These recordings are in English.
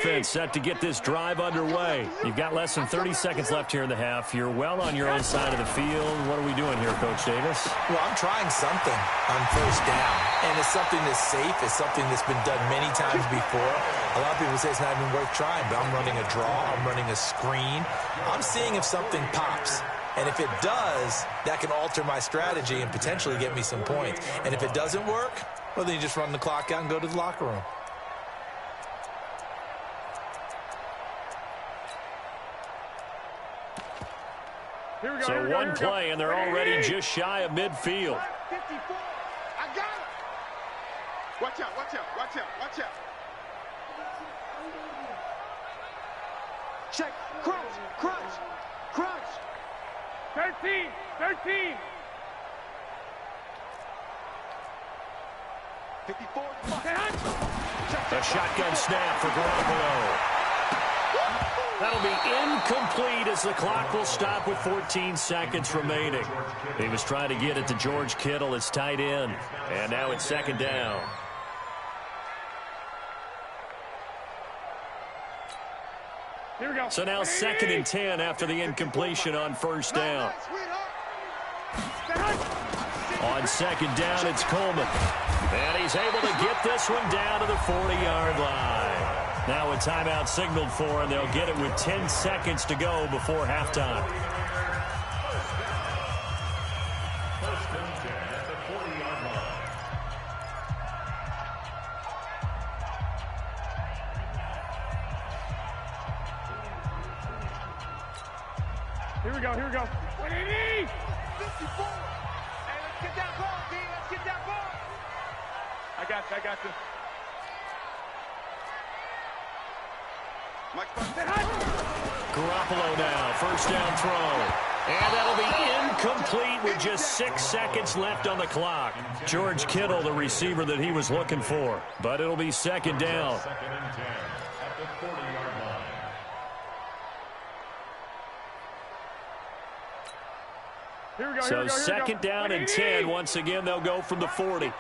Set to get this drive underway. You've got less than 30 seconds left here in the half. You're well on your own side of the field. What are we doing here, Coach Davis? Well, I'm trying something on first down, and it's something that's safe. It's something that's been done many times before. A lot of people say it's not even worth trying, but I'm running a draw. I'm running a screen. I'm seeing if something pops. And if it does, that can alter my strategy and potentially get me some points. And if it doesn't work, well, then you just run the clock out and go to the locker room. So one play, and they're already just shy of midfield. 54. I got it. Watch out, watch out, watch out, watch out. Check. Crunch, crunch, crunch. 13, 13. 54. A shotgun snap for Garoppolo. That'll be incomplete as the clock will stop with 14 seconds remaining. He was trying to get it to George Kittle, his tight end. And now it's second down. Here we go. So now 2nd and 10 after the incompletion on first down. On second down, it's Coleman. And he's able to get this one down to the 40-yard line. Now a timeout signaled for, and they'll get it with 10 seconds to go before halftime. Here we go, here we go. 180! 54! Hey, let's get that ball, D. Let's get that ball. I got you, I got you. Garoppolo now, first down throw. And that'll be incomplete with just 6 seconds left on the clock. George Kittle, the receiver that he was looking for. But it'll be second down. So second down and 10. Once again, they'll go from the 40.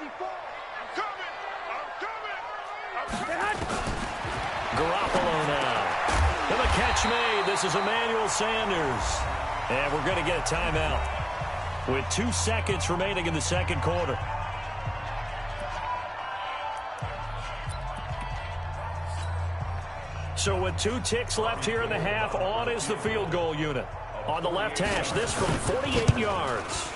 Garoppolo now. And the catch made. This is Emmanuel Sanders. And we're going to get a timeout with 2 seconds remaining in the second quarter. So with 2 ticks left here in the half, on is the field goal unit. On the left hash, this from 48 yards.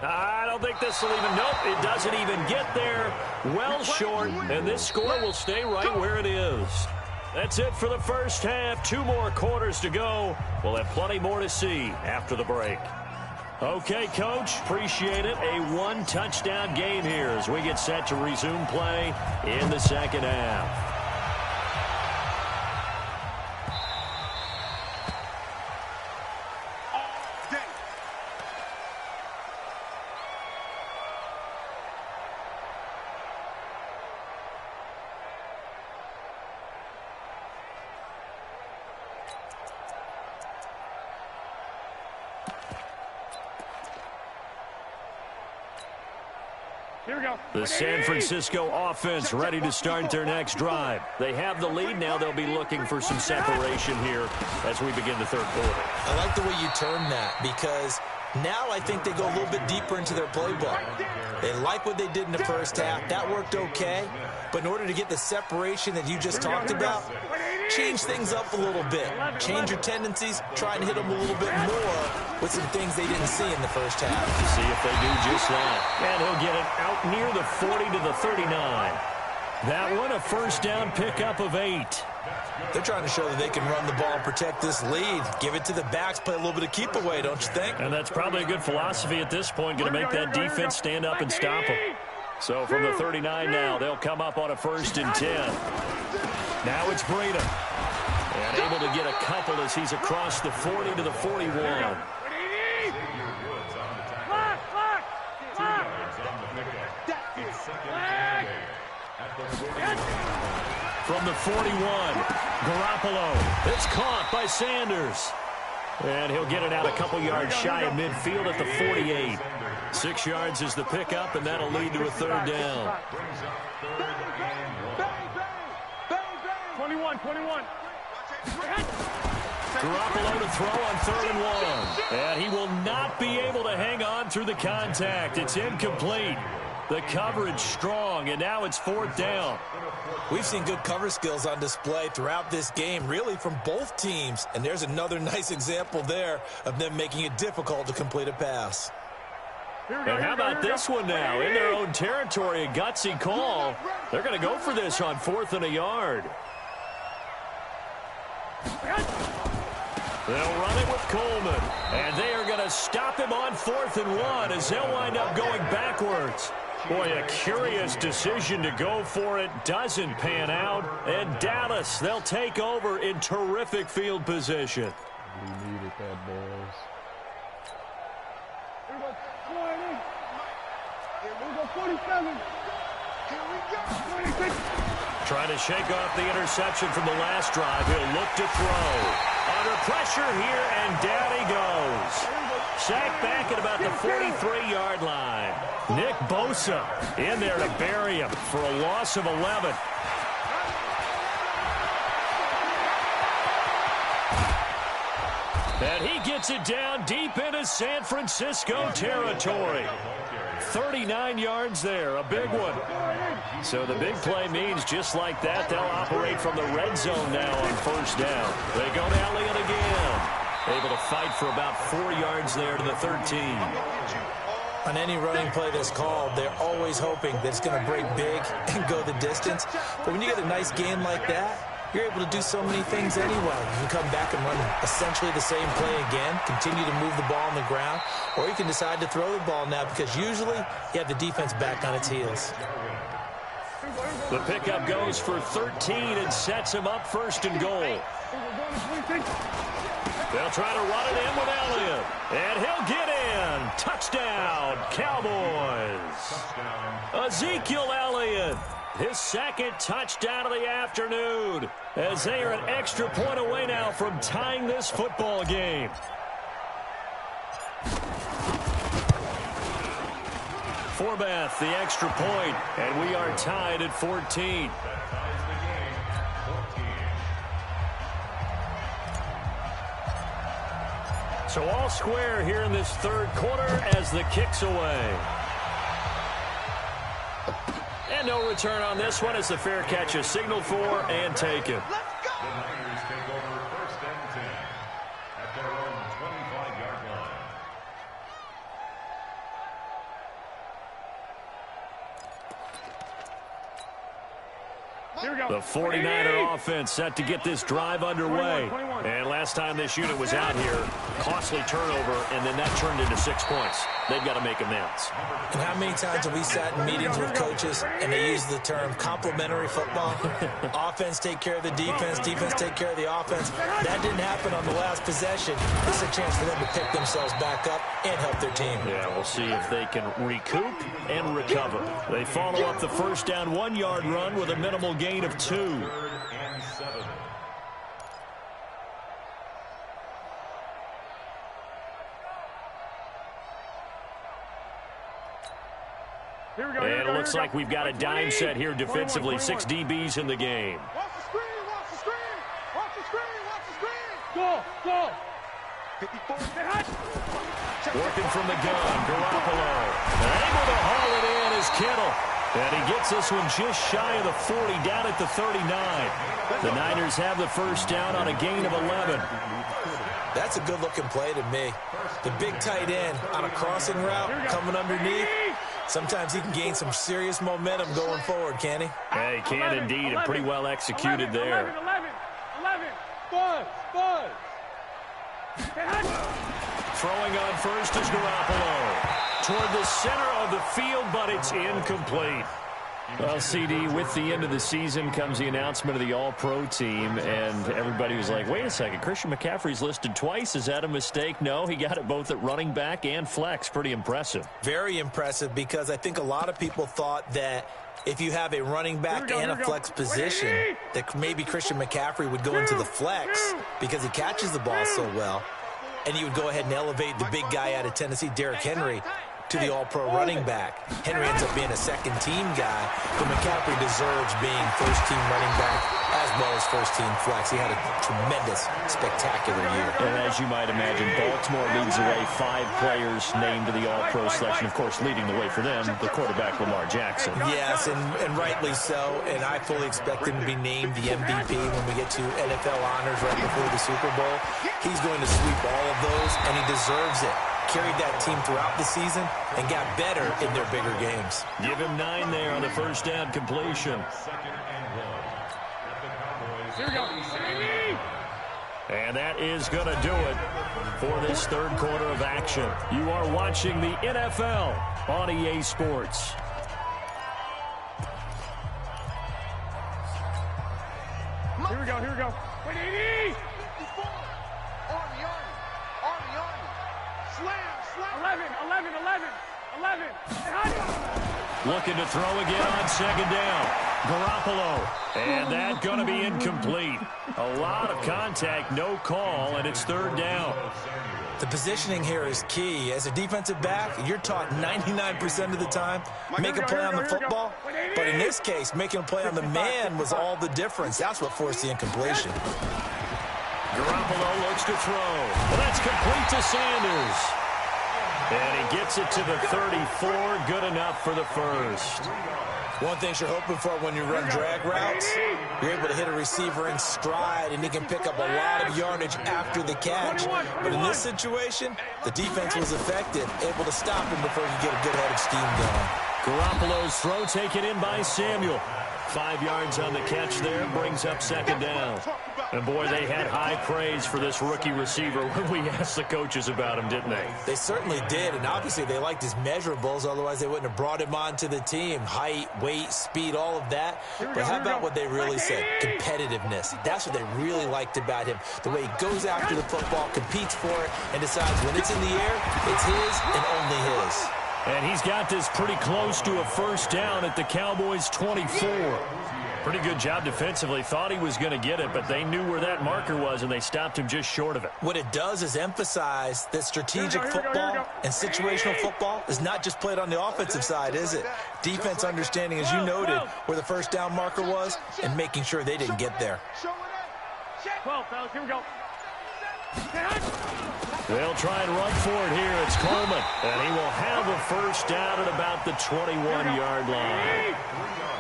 I don't think this will even, nope, it doesn't even get there. Well short, and this score will stay right where it is. That's it for the first half. 2 more quarters to go. We'll have plenty more to see after the break. Okay, Coach, appreciate it. A 1-touchdown game here as we get set to resume play in the second half. The San Francisco offense ready to start their next drive. They have the lead. Now they'll be looking for some separation here as we begin the third quarter. I like the way you term that because now I think they go a little bit deeper into their playbook. They like what they did in the first half. That worked okay. But in order to get the separation that you just talked about, change things up a little bit. Change your tendencies. Try and hit them a little bit more with some things they didn't see in the first half. See if they do just that. And he'll get it out near the 40 to the 39. That one, a first down pickup of 8. They're trying to show that they can run the ball and protect this lead. Give it to the backs, play a little bit of keep away, don't you think? And that's probably a good philosophy at this point, going to make that defense stand up and stop them. So from the 39 now, they'll come up on a 1st and 10. Now it's Breida. And able to get a couple as he's across the 40 to the 41. From the 41, Garoppolo. It's caught by Sanders. And he'll get it out a couple yards shy of midfield at the 48. 6 yards is the pickup, and that'll lead to a 3rd down. 21. Garoppolo to throw on 3rd and 1. And he will not be able to hang on through the contact. It's incomplete. The coverage strong, and now it's 4th down. We've seen good cover skills on display throughout this game, really from both teams. And there's another nice example there of them making it difficult to complete a pass. And how about this one now? In their own territory, a gutsy call. They're going to go for this on 4th and a yard. They'll run it with Coleman. And they are going to stop him on 4th and 1 as they'll wind up going backwards. Boy, a curious decision to go for it. Doesn't pan out. And Dallas, they'll take over in terrific field position. We needed that, boys. Here we go, 47. Here we go, 26. Trying to shake off the interception from the last drive. He'll look to throw. Under pressure here, and down he goes. Sacked back at about the 43-yard line. Nick Bosa in there to bury him for a loss of 11. And he gets it down deep into San Francisco territory. 39 yards there, a big one. So the big play means just like that, they'll operate from the red zone now on 1st down. They go to Elliott again. Able to fight for about 4 yards there to the 13. On any running play that's called, they're always hoping that it's going to break big and go the distance. But when you get a nice game like that, you're able to do so many things anyway. You can come back and run essentially the same play again, continue to move the ball on the ground, or you can decide to throw the ball now because usually you have the defense back on its heels. The pickup goes for 13 and sets him up 1st and goal. They'll try to run it in with Elliott, and he'll get in. Touchdown, Cowboys. Ezekiel Elliott, his 2nd touchdown of the afternoon, as they are an extra point away now from tying this football game. Forbath, the extra point, and we are tied at 14. So all square here in this 3rd quarter as the kick's away. And no return on this one as the fair catch is signaled for and taken. The Niners take over 1st and 10 at their own 25-yard line. Here we go. The 49er offense set to get this drive underway. 21. And last time this unit was out here, costly turnover, and then that turned into 6 points. They've got to make amends. And how many times have we sat in meetings with coaches and they use the term complementary football? Offense take care of the defense, defense take care of the offense. That didn't happen on the last possession. This is a chance for them to pick themselves back up and help their team. Yeah, we'll see if they can recoup and recover. They follow up the 1st down 1-yard run with a minimal gain of 2. 3rd and 7. Here we go. And it looks like we've got a dime set here defensively. 6 DBs in the game. Watch the screen, watch the screen, watch the screen, watch the screen. Go. 54. Working from the gun, Garoppolo. Able to haul it in is Kittle. And he gets this one just shy of the 40, down at the 39. The Niners have the 1st down on a gain of 11. That's a good-looking play to me. The big tight end on a crossing route coming underneath. Sometimes he can gain some serious momentum going forward, can he? Yeah, he can indeed, and pretty well executed there. 11. Buzz. Throwing on 1st is Garoppolo. Toward the center of the field, but it's incomplete. Well, CD, with the end of the season comes the announcement of the All-Pro team, and everybody was like, wait a second, Christian McCaffrey's listed twice. Is that a mistake? No, he got it both at running back and flex. Pretty impressive. Very impressive, because I think a lot of people thought that if you have a running back and a flex position, that maybe Christian McCaffrey would go into the flex because he catches the ball so well, and you would go ahead and elevate the big guy out of Tennessee, Derrick Henry, to the All-Pro running back. Henry ends up being a 2nd-team guy, but McCaffrey deserves being 1st-team running back as well as first-team flex. He had a tremendous, spectacular year. And as you might imagine, Baltimore leads the way. 5 players named to the All-Pro selection. Of course, leading the way for them, the quarterback Lamar Jackson. Yes, and rightly so. And I fully expect him to be named the MVP when we get to NFL honors right before the Super Bowl. He's going to sweep all of those, and he deserves it. Carried that team throughout the season and got better in their bigger games. Give him 9 there on the first down completion. Here we go. And that is going to do it for this third quarter of action. You are watching the NFL on EA Sports. Here we go, here we go. Wait, 80! Slam. 11. Looking to throw again on second down. Garoppolo. And that going to be incomplete. A lot of contact, no call, and it's third down. The positioning here is key. As a defensive back, you're taught 99% of the time, make a play on the football. But in this case, making a play on the man was all the difference. That's what forced the incompletion. Garoppolo looks to throw. Well, that's complete to Sanders. And he gets it to the 34. Good enough for the first. One thing you're hoping for when you run drag routes, you're able to hit a receiver in stride, and he can pick up a lot of yardage after the catch. But in this situation, the defense was effective, able to stop him before he could get a good head of steam going. Garoppolo's throw taken in by Samuel. 5 yards on the catch there, brings up second down. And, boy, they had high praise for this rookie receiver when we asked the coaches about him, didn't they? They certainly did, and obviously they liked his measurables, otherwise they wouldn't have brought him onto the team. Height, weight, speed, all of that. But how about what they really said? Competitiveness. That's what they really liked about him. The way he goes after the football, competes for it, and decides when it's in the air, it's his and only his. And he's got this pretty close to a first down at the Cowboys' 24. Pretty good job defensively. Thought he was going to get it, but they knew where that marker was, and they stopped him just short of it. What it does is emphasize that strategic football and situational football is not just played on the offensive side, is it? Defense understanding, as you noted, where the first down marker was and making sure they didn't get there. 12, fellas, here we go. They'll try and run for it here. It's Coleman, and he will have a first down at about the 21-yard line.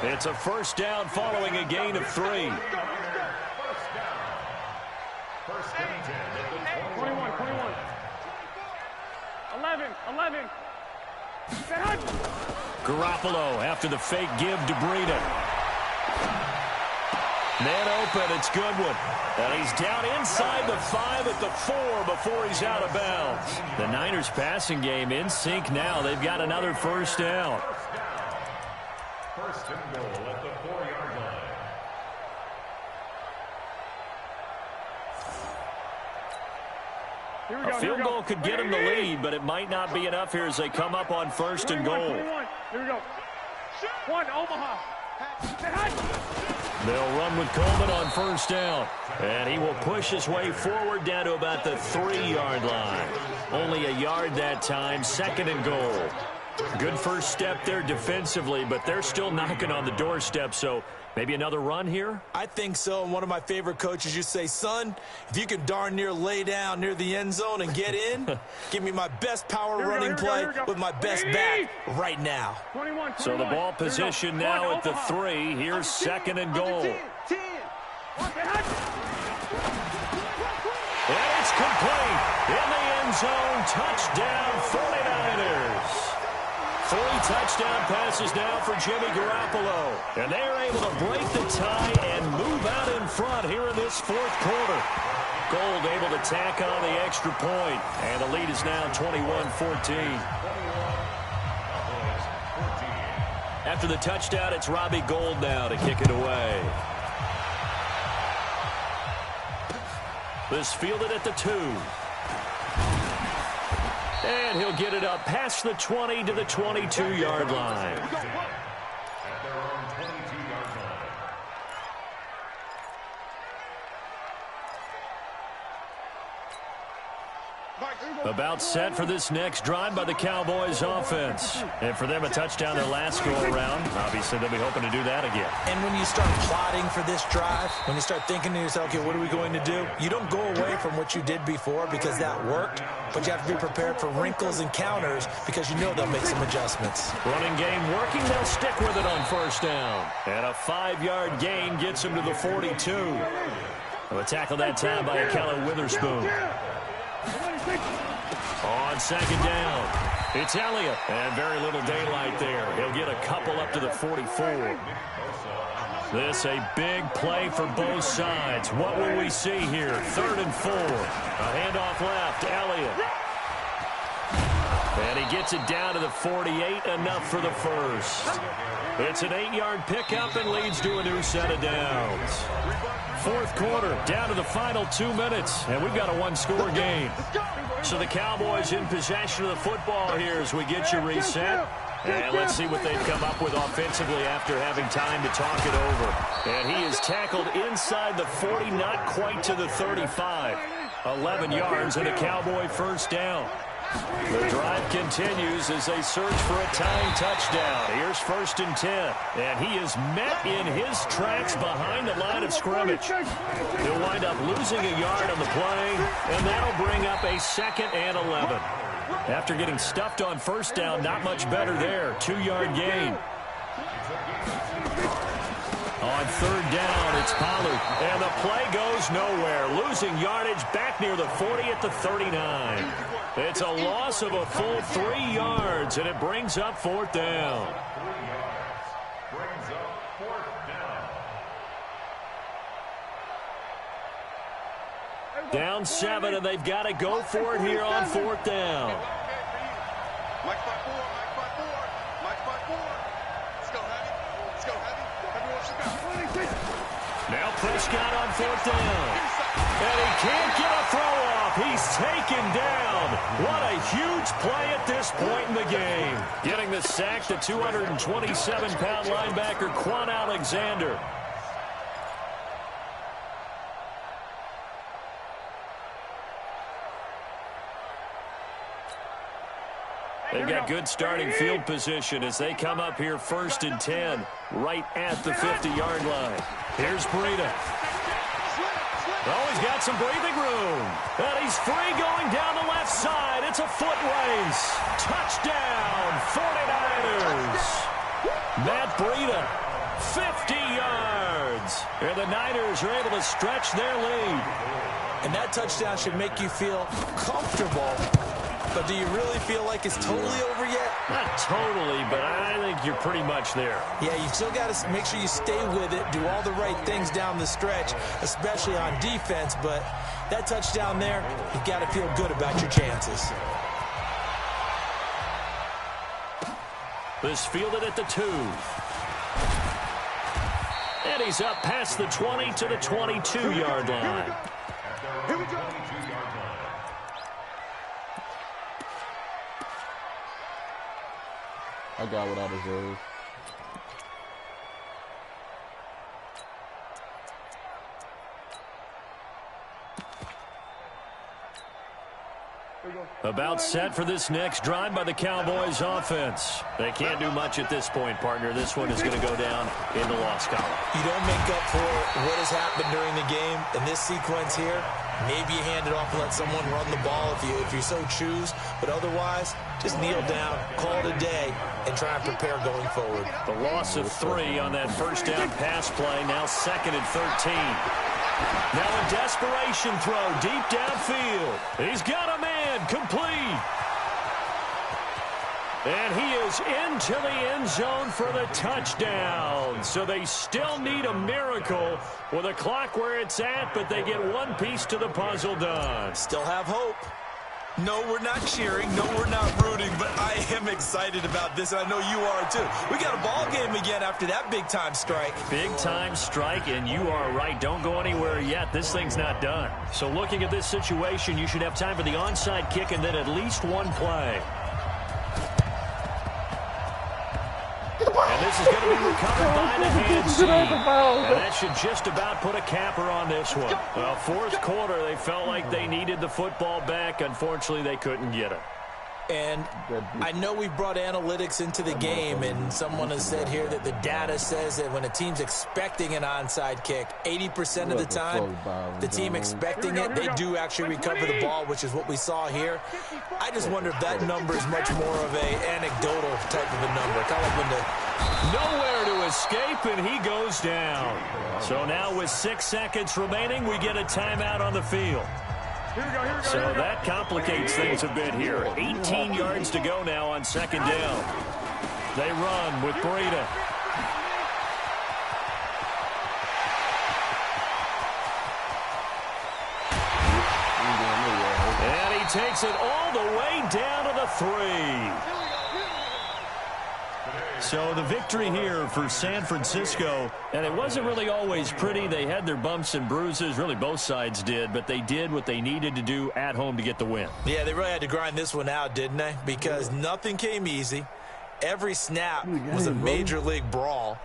It's a first down following a gain of 3. 21. Eleven. Garoppolo after the fake give to Breida. Man open, it's Goodwin. And he's down inside the 5 at the 4 before he's out of bounds. The Niners passing game in sync now. They've got another first down. First and goal at the 4-yard line. A field goal could get him the lead, but it might not be enough here as they come up on first and goal. 21. Here we go. 1, Omaha. They'll run with Coleman on first down. And he will push his way forward down to about the 3-yard line. Only a yard that time, second and goal. Good first step there defensively, but they're still knocking on the doorstep, so maybe another run here? I think so, and one of my favorite coaches used to say, son, if you can darn near lay down near the end zone and get in, give me my best power running play with my best back right now. 21. So the ball position now at the 3. Here's second and goal. And it's complete. In the end zone, touchdown 49ers. 3 touchdown passes now for Jimmy Garoppolo. And they are able to break the tie and move out in front here in this fourth quarter. Gold able to tack on the extra point. And the lead is now 21-14. After the touchdown, it's Robbie Gould now to kick it away. This fielded at the 2. And he'll get it up past the 20 to the 22-yard line. At their own 22-yard line. About set for this next drive by the Cowboys offense. And for them, a touchdown their last go-around. Obviously, they'll be hoping to do that again. And when you start plotting for this drive, when you start thinking to yourself, okay, what are we going to do? You don't go away from what you did before because that worked, but you have to be prepared for wrinkles and counters because you know they'll make some adjustments. Running game working. They'll stick with it on first down. And a 5-yard gain gets them to the 42. A tackle that time by Akella Witherspoon. On second down, it's Elliott. And very little daylight there. He'll get a couple up to the 44. This a big play for both sides. What will we see here? 3rd and 4. A handoff left, Elliott. And he gets it down to the 48, enough for the first. It's an 8-yard pickup and leads to a new set of downs. 4th quarter, down to the final 2 minutes, and we've got a 1-score game. So the Cowboys in possession of the football here as we get you reset. And let's see what they've come up with offensively after having time to talk it over. And he is tackled inside the 40, not quite to the 35. 11 yards and a Cowboy first down. The drive continues as they search for a tying touchdown. Here's 1st and 10. And he is met in his tracks behind the line of scrimmage. He'll wind up losing a yard on the play, and that'll bring up a 2nd and 11. After getting stuffed on first down, not much better there. 2-yard gain. On 3rd down, it's Pollard. And the play goes nowhere. Losing yardage back near the 40 at the 39. It's a loss of a full 3 yards, and it brings up 4th down. Down 7, and they've got to go for it here on 4th down. Mike 5-4, Mike 5-4, Mike 5-4. Let's go heavy. Let's go heavy. Everyone should go. Now Prescott on 4th down. And he can't get a throw off. He's taken down. What a huge play at this point in the game. Getting the sack, the 227-pound linebacker, Quan Alexander. They've got good starting field position as they come up here 1st and 10, right at the 50-yard line. Here's Breida. Oh, he's got some breathing room. And he's free going down the left side. It's a foot race. Touchdown, 49ers. Matt Breida, 50 yards. And the Niners are able to stretch their lead. And that touchdown should make you feel comfortable. But do you really feel like it's totally over yet? Not totally, but I think you're pretty much there. Yeah, you still got to make sure you stay with it, do all the right things down the stretch, especially on defense. But that touchdown there, you've got to feel good about your chances. This fielded at the 2. And he's up past the 20 to the 22-yard line. Here we go. I got what I deserve. About set for this next drive by the Cowboys offense. They can't do much at this point, partner. This one is going to go down in the loss column. You don't make up for what has happened during the game. In this sequence here, maybe you hand it off and let someone run the ball if you so choose. But otherwise, just kneel down, call it a day, and try and prepare going forward. The loss of 3 on that first down pass play. Now 2nd and 13. Now a desperation throw deep downfield. He's got a man, complete. And he is into the end zone for the touchdown. So they still need a miracle with a clock where it's at, but they get one piece to the puzzle done. Still have hope. No, we're not cheering. No, we're not rooting, but I am excited about this, and I know you are too. We got a ball game again after that big-time strike. Big-time strike, and you are right. Don't go anywhere yet. This thing's not done. So looking at this situation, you should have time for the onside kick and then at least one play. And this pass is going to be recovered by the hands team. And that should just about put a capper on this one. Well, fourth quarter, they felt like they needed the football back. Unfortunately, they couldn't get it. And I know we brought analytics into the game, and someone has said here that the data says that when a team's expecting an onside kick, 80% of the time, the team expecting it, they do actually recover the ball, which is what we saw here. I just wonder if that number is much more of a anecdotal type of a number. Kind of like when the... Nowhere to escape, and he goes down. So now with 6 seconds remaining, we get a timeout on the field. So that complicates things a bit here. 18 yards to go now on second down. They run with Breida. And he takes it all the way down to the 3. So the victory here for San Francisco, and it wasn't really always pretty. They had their bumps and bruises. Really, both sides did, but they did what they needed to do at home to get the win. Yeah, they really had to grind this one out, didn't they? Because nothing came easy. Every snap was a major league brawl.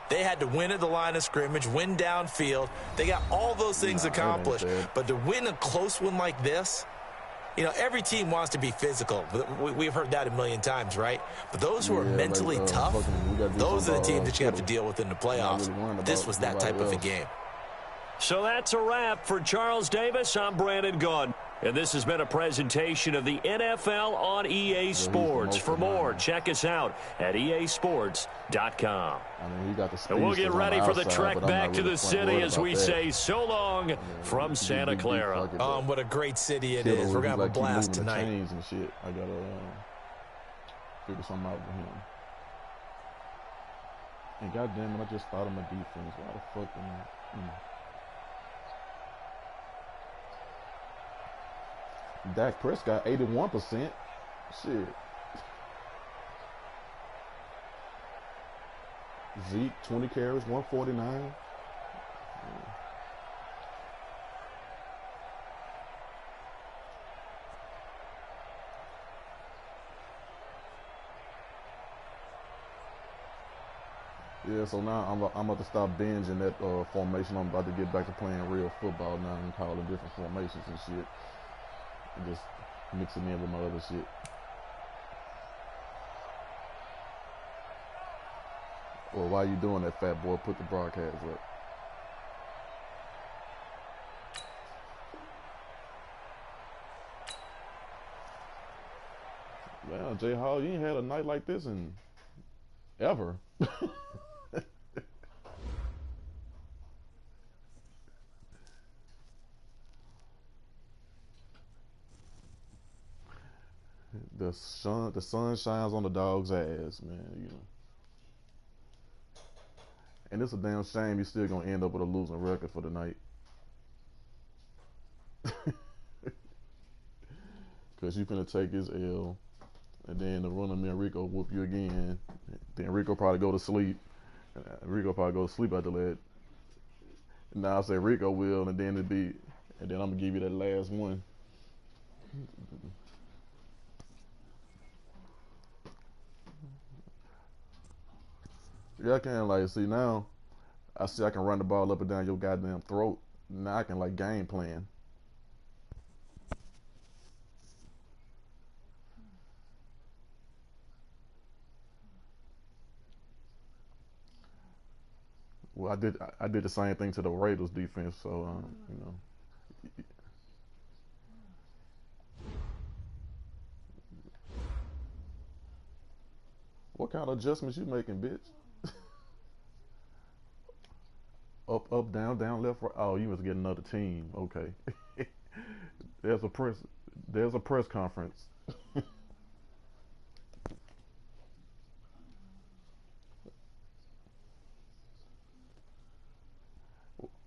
They had to win at the line of scrimmage, win downfield. They got all those things accomplished. But to win a close one like this, you know, every team wants to be physical. We've heard that a million times, right? But those who are mentally tough, those are the teams that you have to deal with in the playoffs. This was that type of a game. So that's a wrap for Charles Davis. I'm Brandon Gaudin. And this has been a presentation of the NFL on EA Sports. For more, check us out at easports.com. And we'll get ready for the trek back to the city as we say so long from Santa Clara. What a great city it is. We're going to have a blast tonight. And shit. I got to figure something out with him. And goddamn it, I just thought of my defense. Why the fuck am I... Dak Prescott, 81%. Shit. Zeke, 20 carries, 149. Yeah, so now I'm about to stop binging that formation. I'm about to get back to playing real football now and calling different formations and shit. And just mixing in with my other shit. Well, while you doing that, fat boy, put the broadcast up. Man, J. Hall, you ain't had a night like this in ever. The sun shines on the dog's ass, man, you know. And it's a damn shame you're still gonna end up with a losing record for the night. Cause you finna take his L, and then the running man Rico whoop you again. Then Rico probably go to sleep. Rico probably go to sleep after that. Now I say Rico will, and then and then I'm gonna give you that last one. Yeah, I can like see now. I see I can run the ball up and down your goddamn throat. Now I can like game plan. Well, I did the same thing to the Raiders defense, so you know. What kind of adjustments you making, bitch? Up, down, left, right. Oh, you must get another team. Okay. There's a press conference.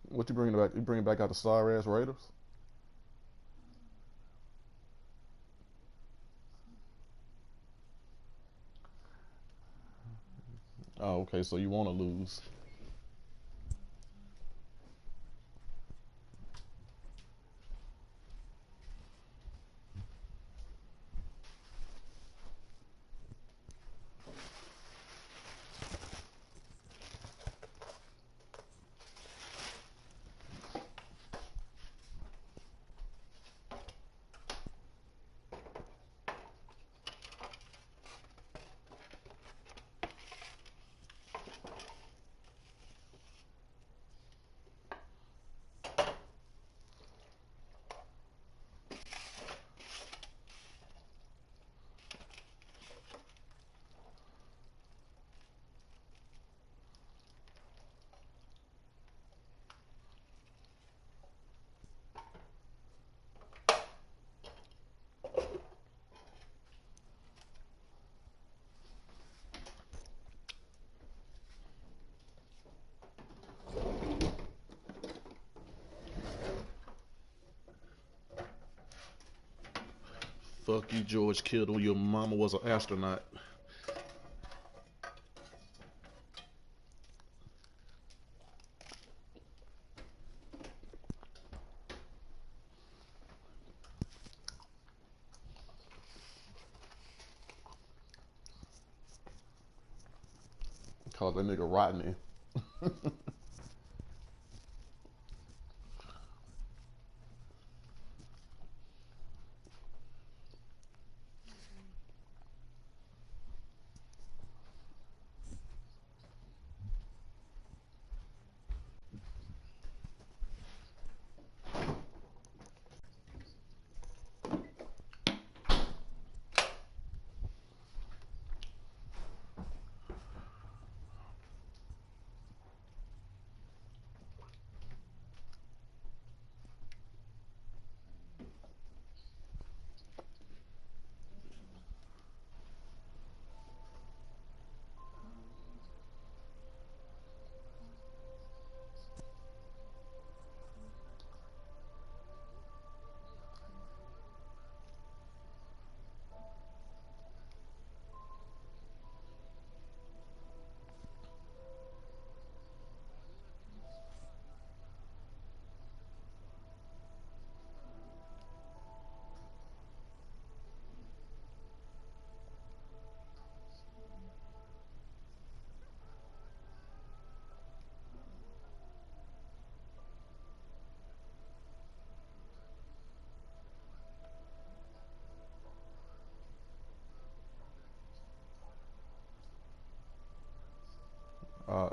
What you bringing back? You bringing back out the star ass Raiders? Oh, okay. So you want to lose? Fuck you, George Kittle. Your mama was an astronaut. Call that nigga Rodney.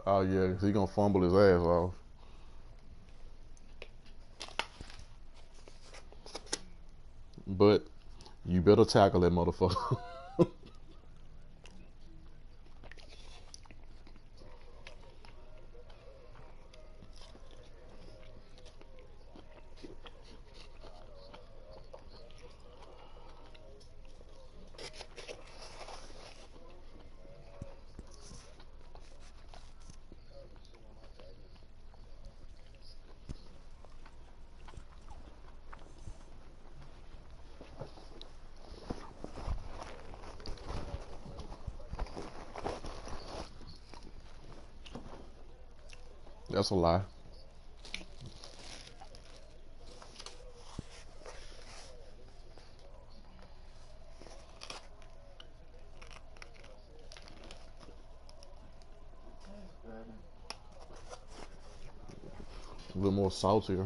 Oh yeah, he gonna fumble his ass off. But you better tackle that motherfucker. That's a lie. A little more saltier,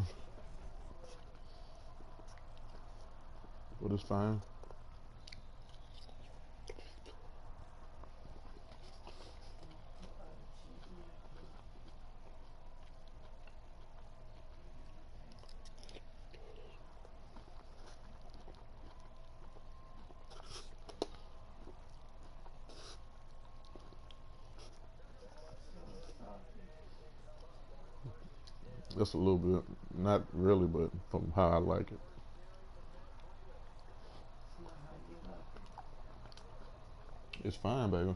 but it's fine. Just a little bit, not really, but from how I like it. It's fine, baby.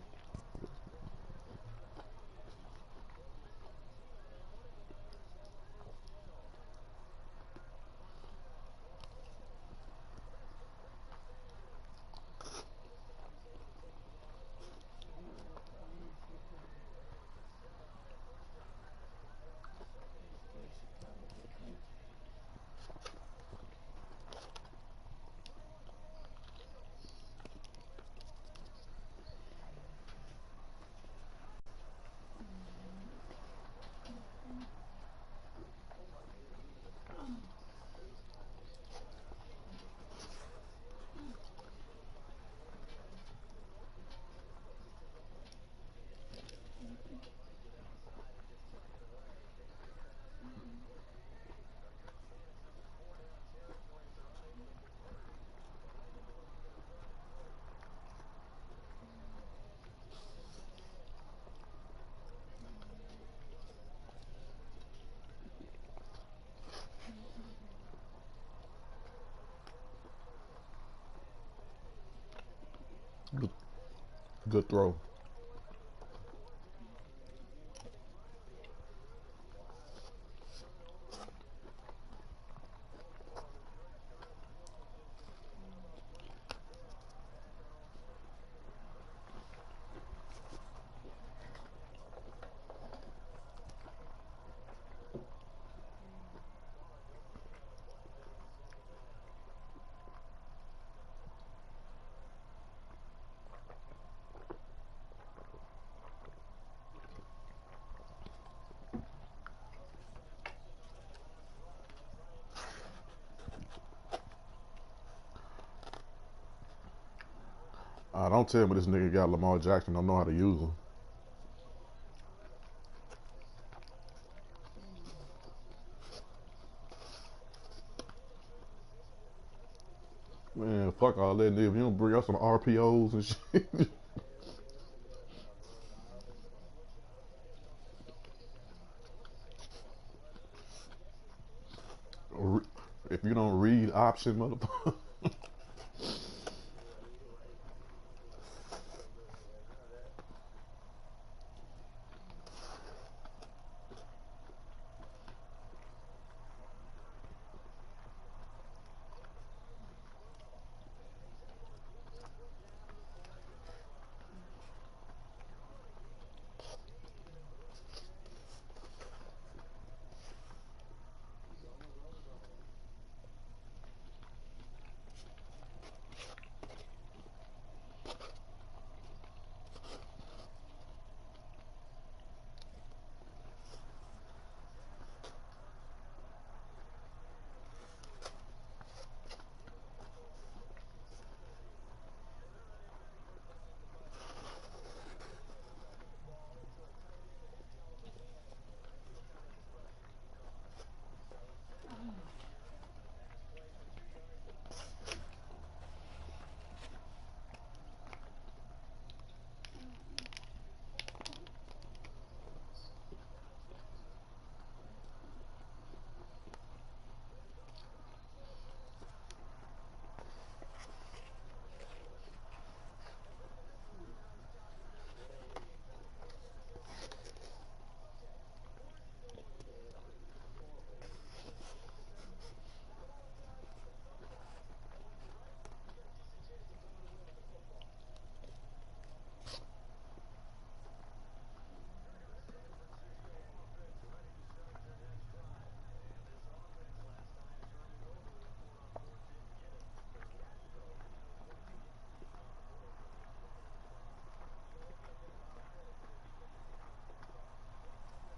Good, good throw. Nah, don't tell me this nigga got Lamar Jackson. Don't know how to use him. Man, fuck all that, nigga. If you don't bring up some RPOs and shit. If you don't read option, motherfucker.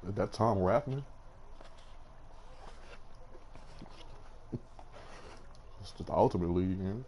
Is that Tom Rathman? It's just the Ultimate League, man.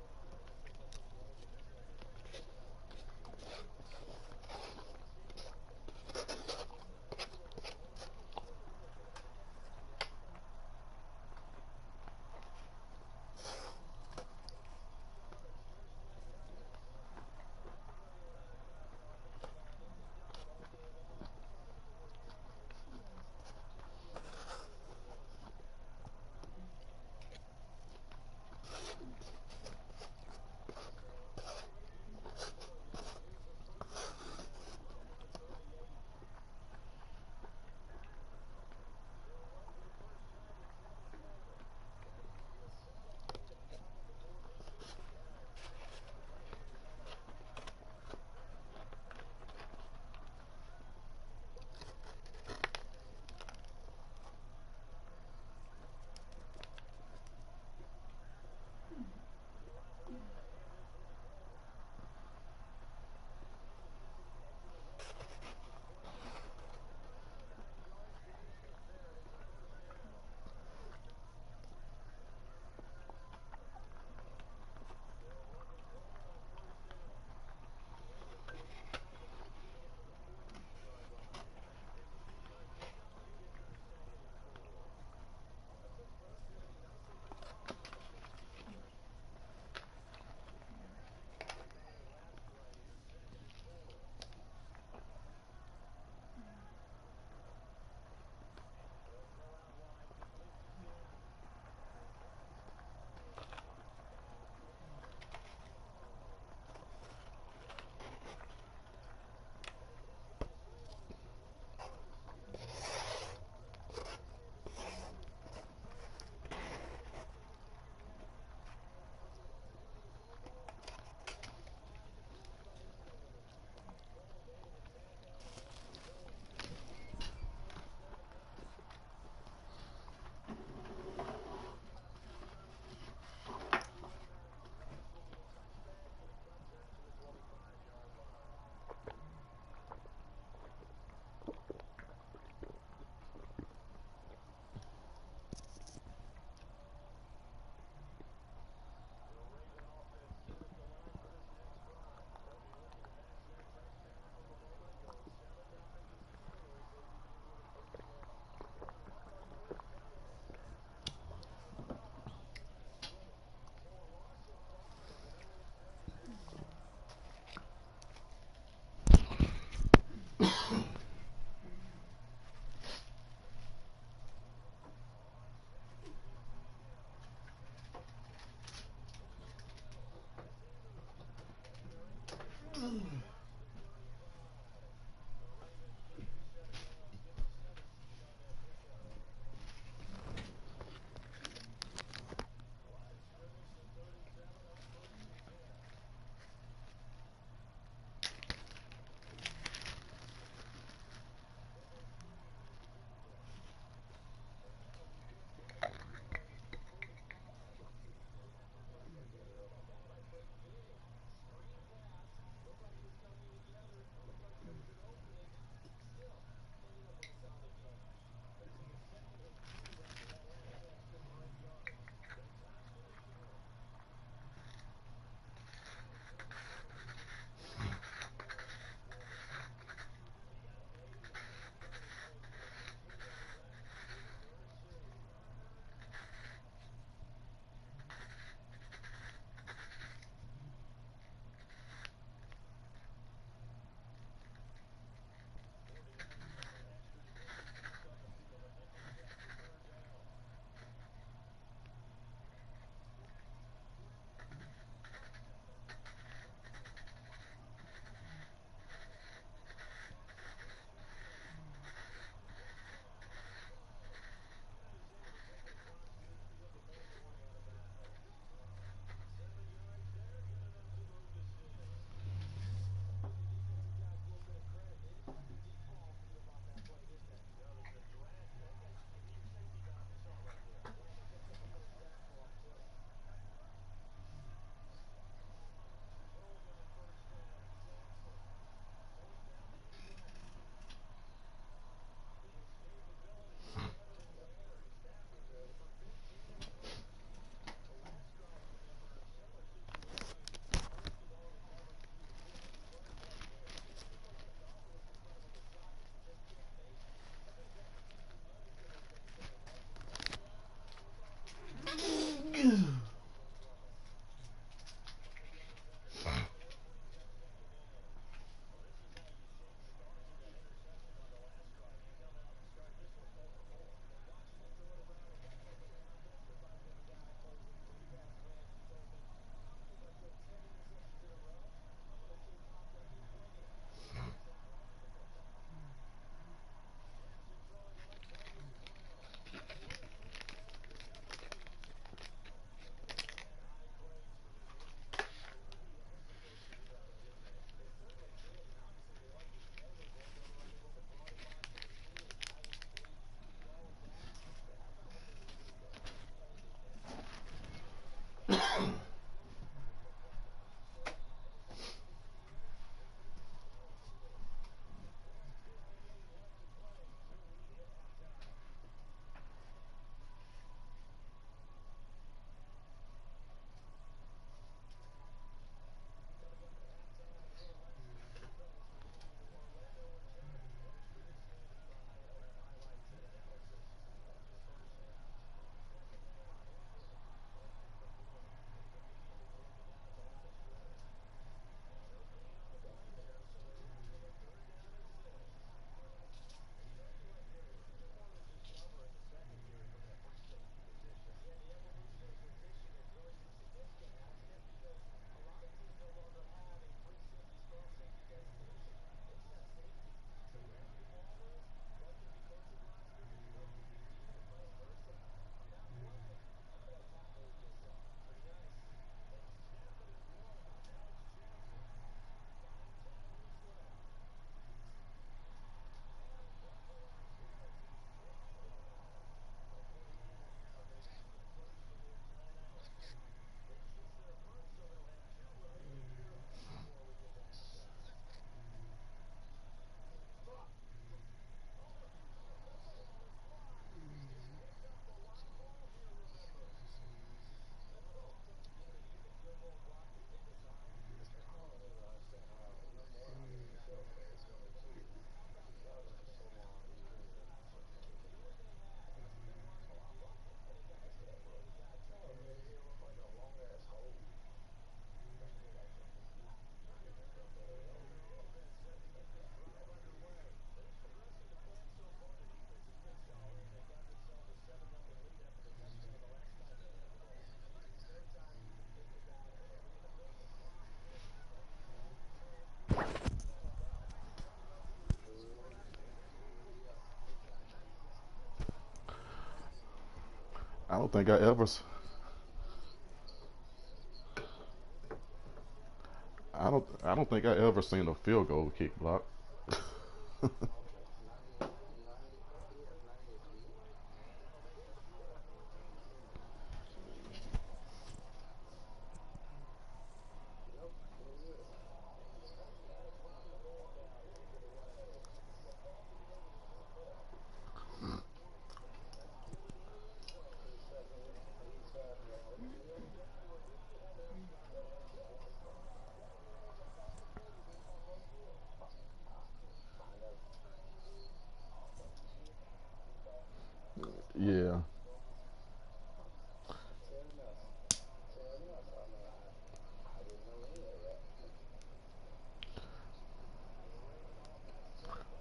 I don't think I ever. I don't think I ever seen a field goal kick block. Yeah.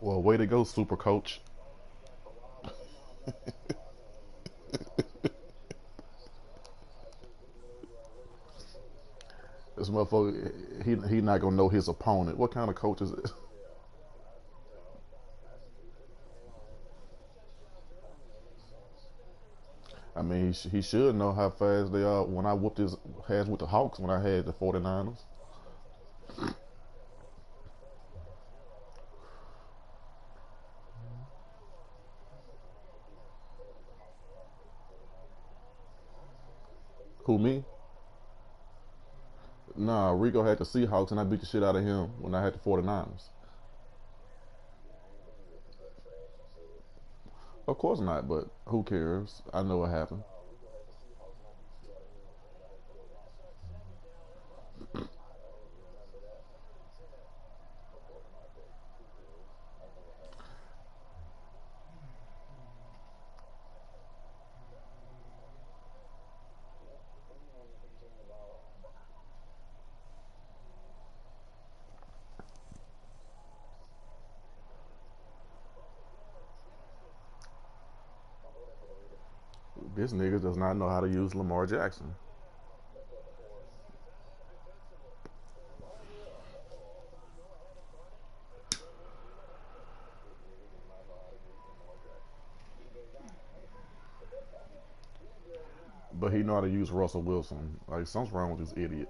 Well, way to go, super coach. This motherfucker, he not gonna know his opponent. What kind of coach is it? I mean, he should know how fast they are. When I whooped his ass with the Hawks when I had the 49ers. Who, me? Nah, Rico had the Seahawks and I beat the shit out of him when I had the 49ers. Of course not, but who cares? I know what happened. This nigga does not know how to use Lamar Jackson. But he know how to use Russell Wilson. Like, something's wrong with this idiot.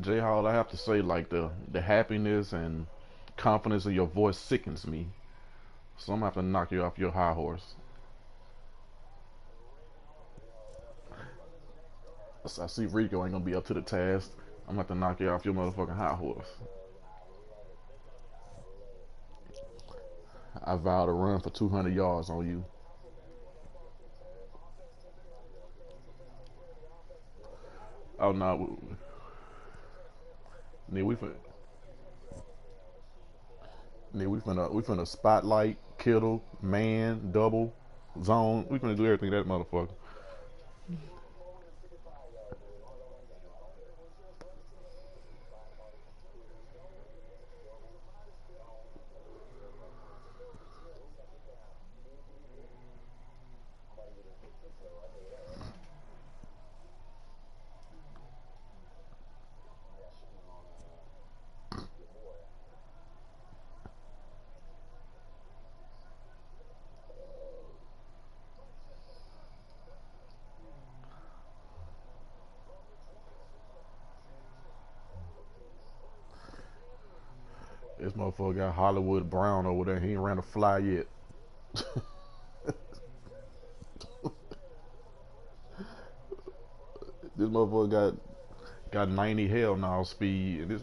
J Hall, I have to say, like, the happiness and confidence of your voice sickens me. So I'm gonna have to knock you off your high horse. So I see Rico ain't gonna be up to the task. I'm gonna have to knock you off your motherfucking high horse. I vow to run for 200 yards on you. Oh no, nigga, we finna spotlight, kittle, man, double, zone. We finna do everything that motherfucker. This motherfucker got Hollywood Brown over there. He ain't ran a fly yet. This motherfucker got 90 hell now speed. And this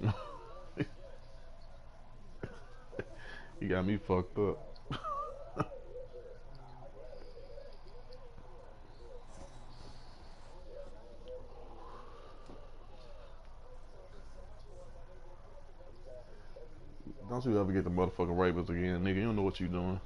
he got me fucked up. Don't you ever get the motherfucking Ravens again, nigga. You don't know what you doing.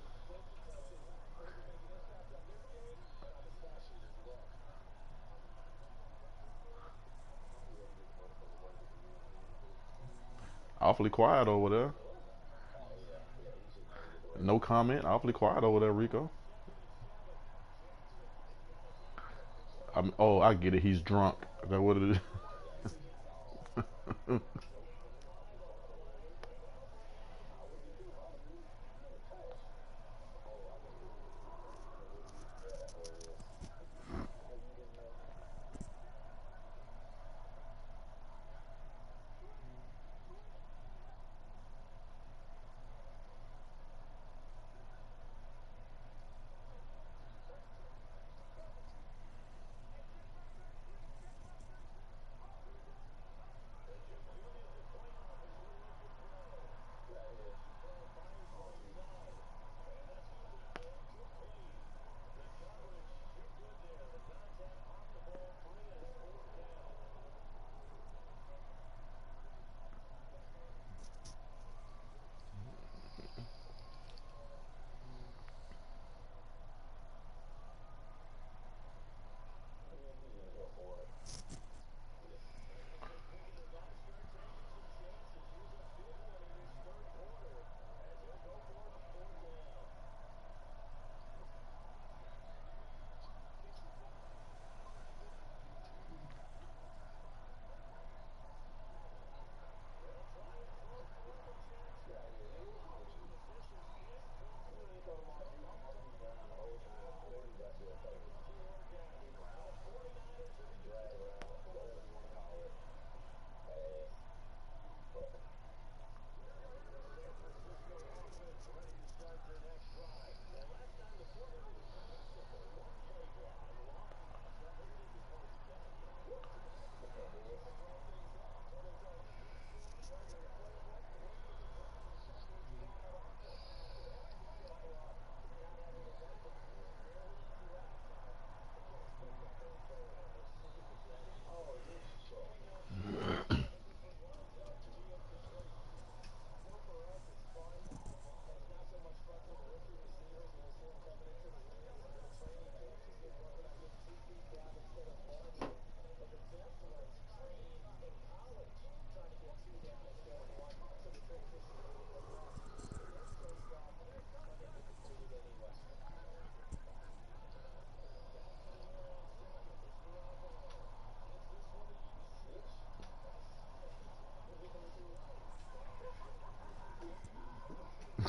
Awfully quiet over there. No comment. Awfully quiet over there, Rico. Oh, I get it. He's drunk. Is that what it is?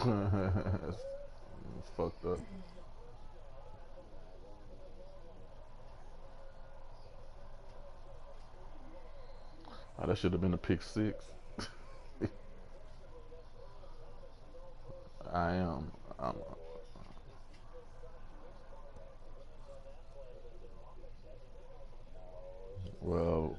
It's fucked up. Oh, that should have been a pick six. I am. I'm, well,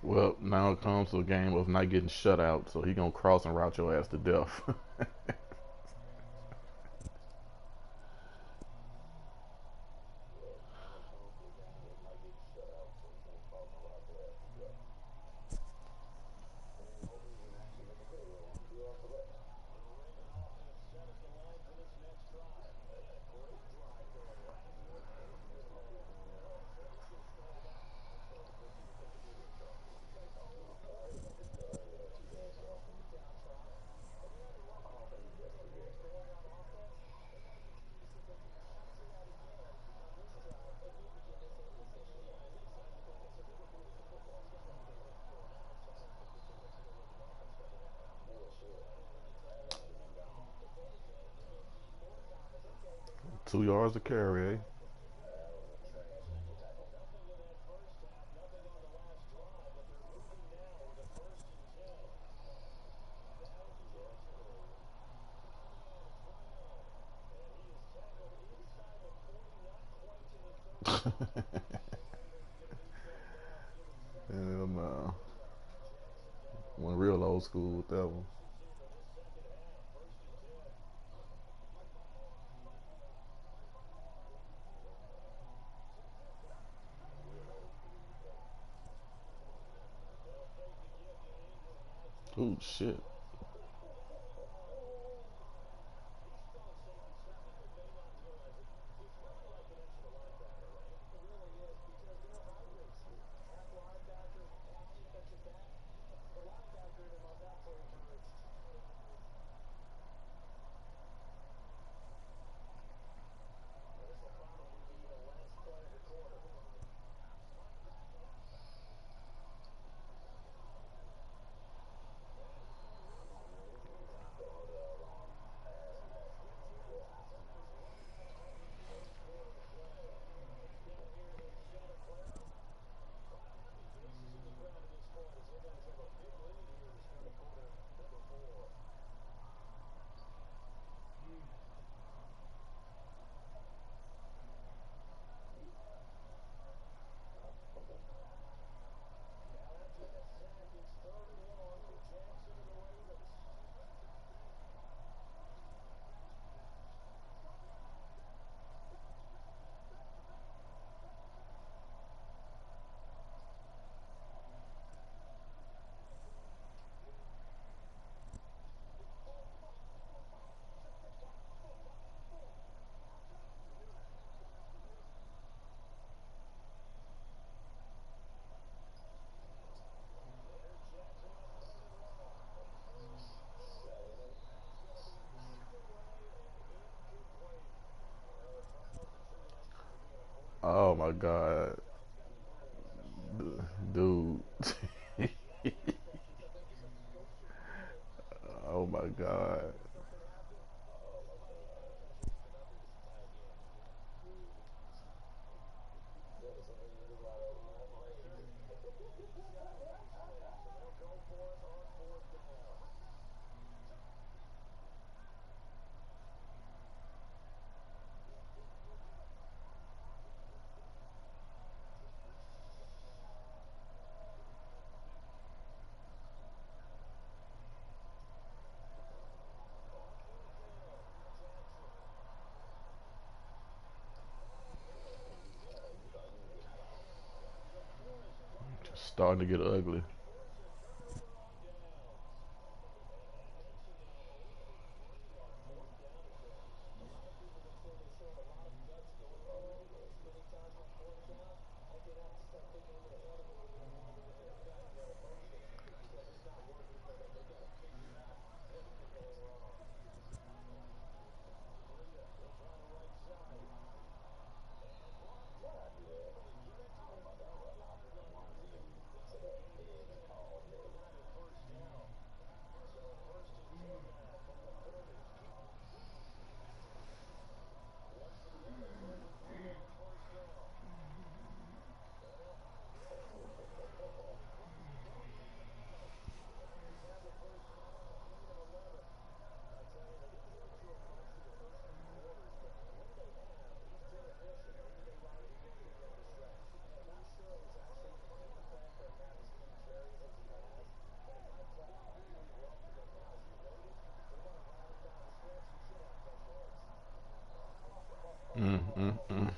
well, now it comes to a game of not getting shut out, so he gonna cross and route your ass to death. 2 yards to carry, eh? And went real old school with that one. Oh shit. Oh my god, dude. Oh my god. starting to get ugly. Mm, mm, mm.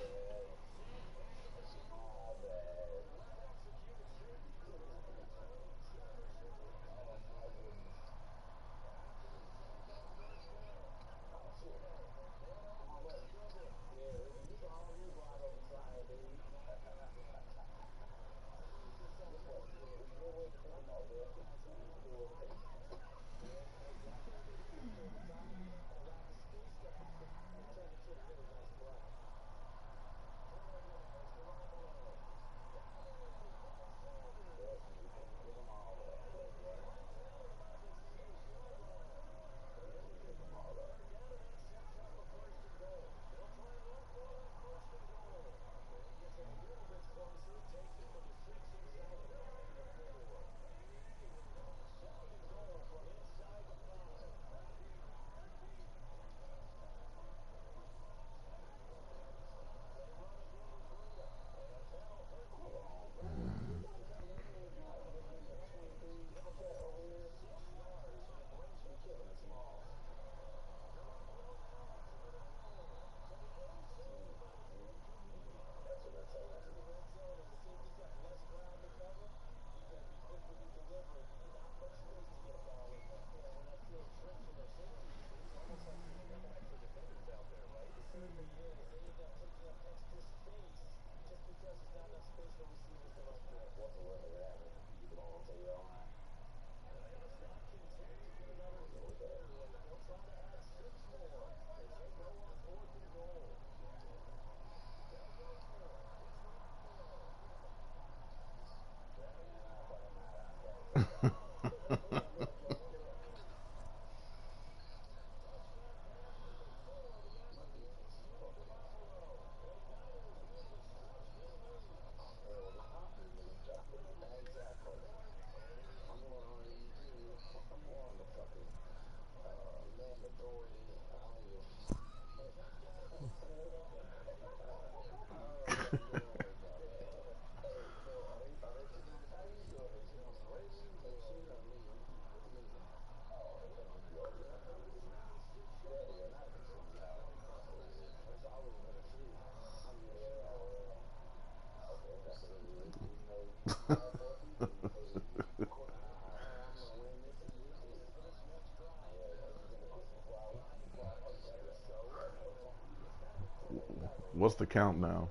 What's the count now?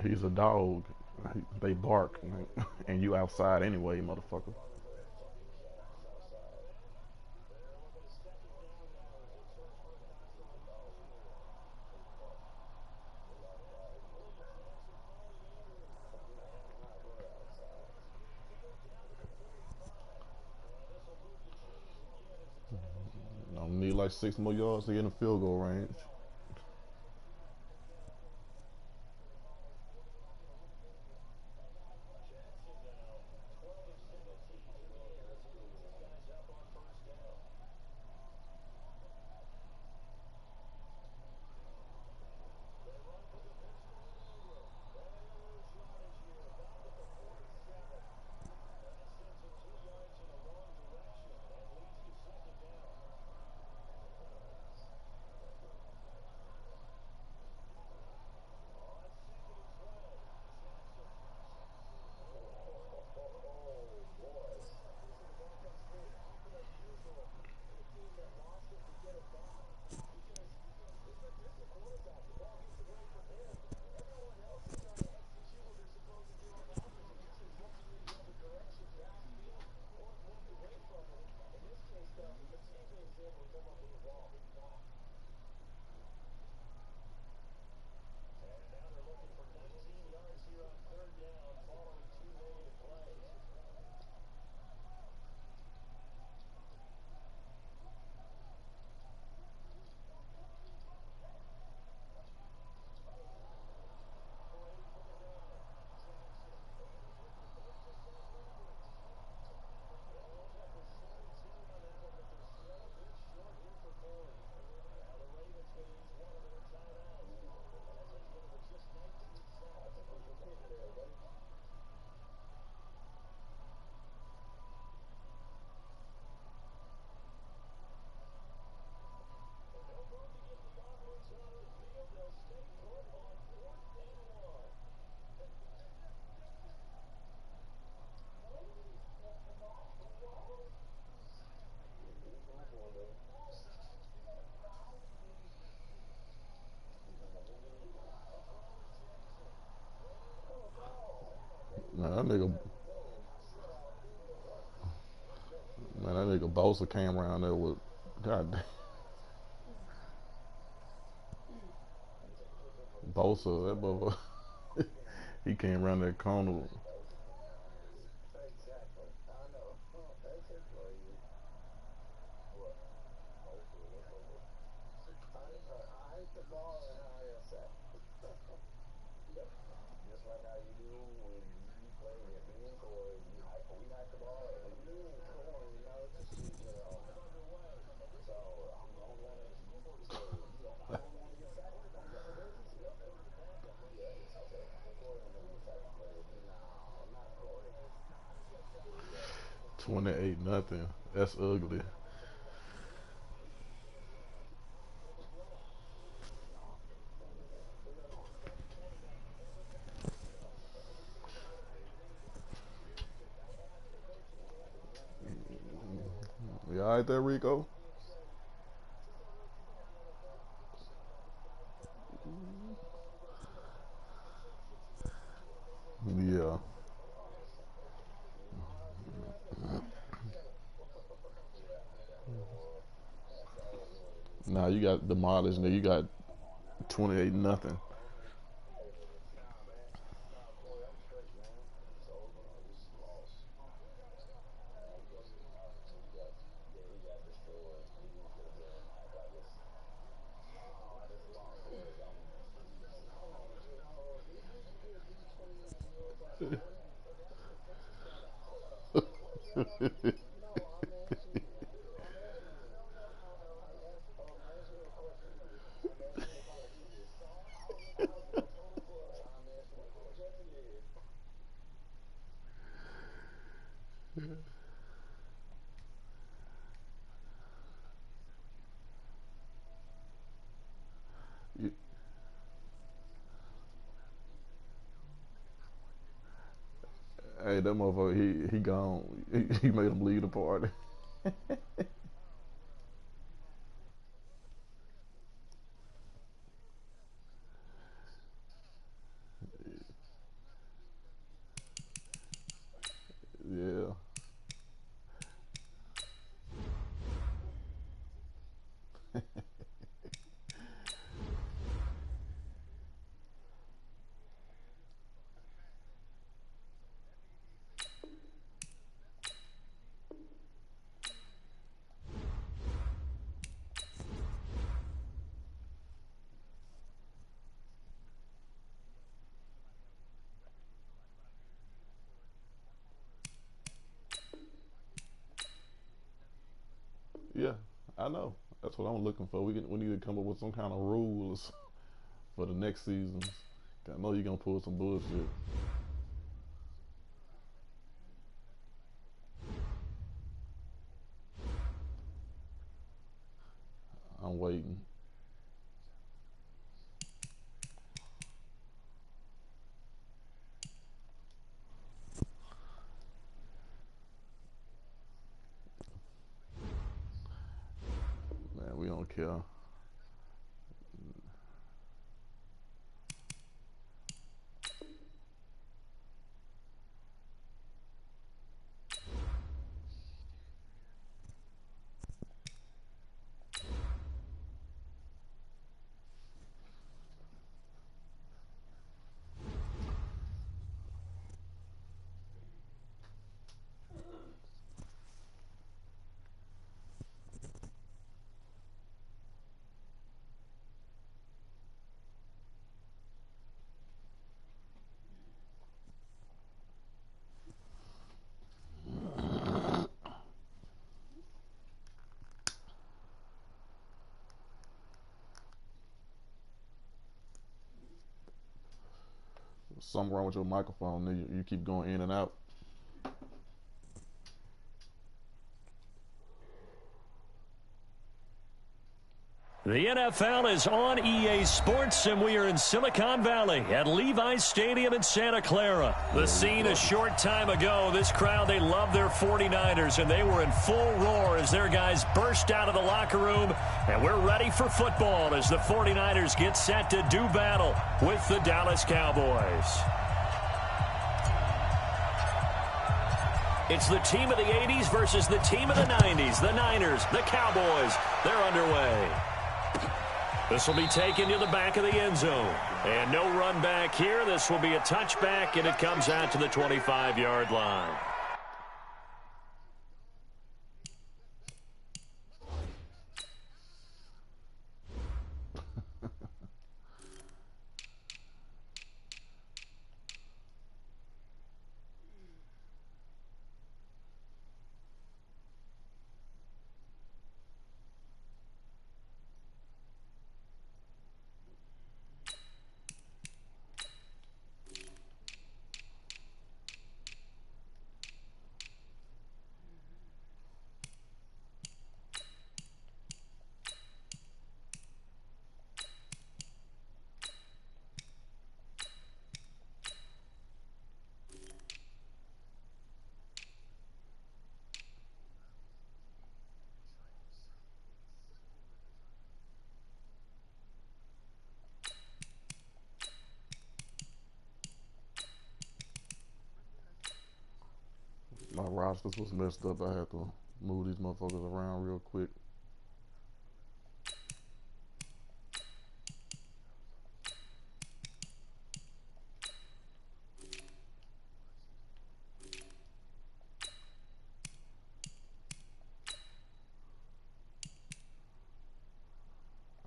He's a dog. They bark, and you outside anyway, motherfucker. I need like 6 more yards to get in the field goal range. Man, that nigga Bosa came around there with, God damn, Bosa, that motherfucker. He came around that corner. $28 nothing. That's ugly. You all right there, Rico? Yeah. Now you got demolished. Now you got 28 nothing. Hey, that motherfucker, he gone. He made him leave the party. I know. That's what I'm looking for. We need to come up with some kind of rules for the next season. I know you're gonna pull some bullshit. I'm waiting. Man, we don't care. Something wrong with your microphone. You keep going in and out. The NFL is on EA Sports, and we are in Silicon Valley at Levi's Stadium in Santa Clara. The scene a short time ago, this crowd, they love their 49ers, and they were in full roar as their guys burst out of the locker room, and we're ready for football as the 49ers get set to do battle with the Dallas Cowboys. It's the team of the 80s versus the team of the 90s. The Niners, the Cowboys, they're underway. This will be taken to the back of the end zone. And no run back here. This will be a touchback, and it comes out to the 25-yard line. My rosters was messed up. I had to move these motherfuckers around real quick.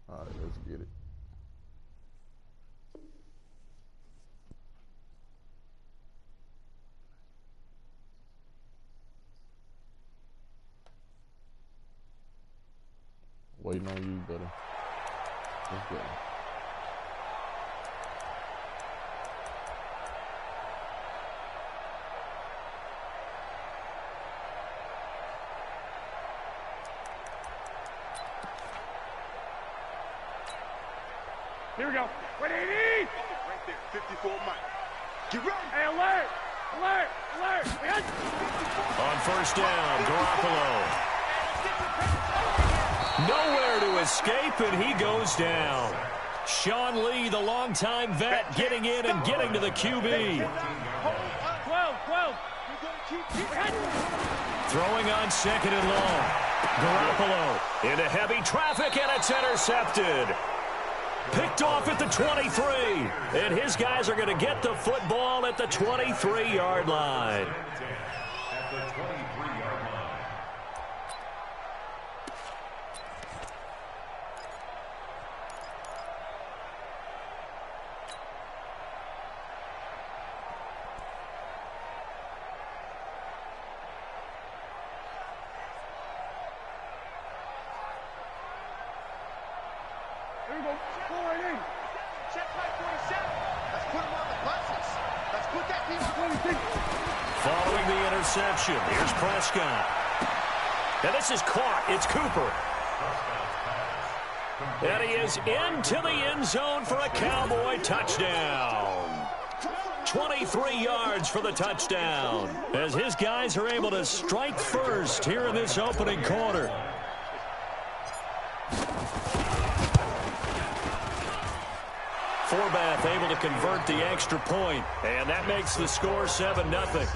All right, let's get it. Waiting on you, buddy. Let's go. Here we go. 180! Right there, 54 Mike. Get ready. Hey, alert! Alert! Alert! On first down, Garoppolo. Nowhere to escape, and he goes down. Sean Lee, the longtime vet, getting in and getting to the QB. 12. Throwing on second and long. Garoppolo into heavy traffic, and it's intercepted. Picked off at the 23, and his guys are going to get the football at the 23-yard line. At the 23-yard line. interception. Here's Prescott. And this is caught. It's Cooper. And he is into the end zone for a Cowboy touchdown. 23 yards for the touchdown, as his guys are able to strike first here in this opening quarter. Forbath able to convert the extra point, and that makes the score 7-0.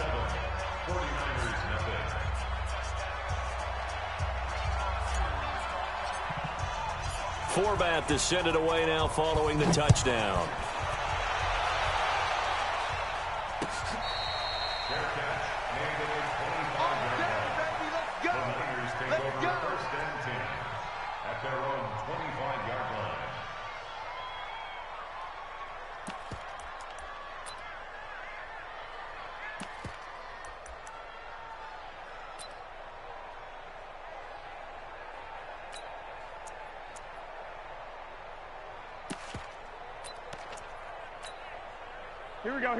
Forbath is sent it away now following the touchdown.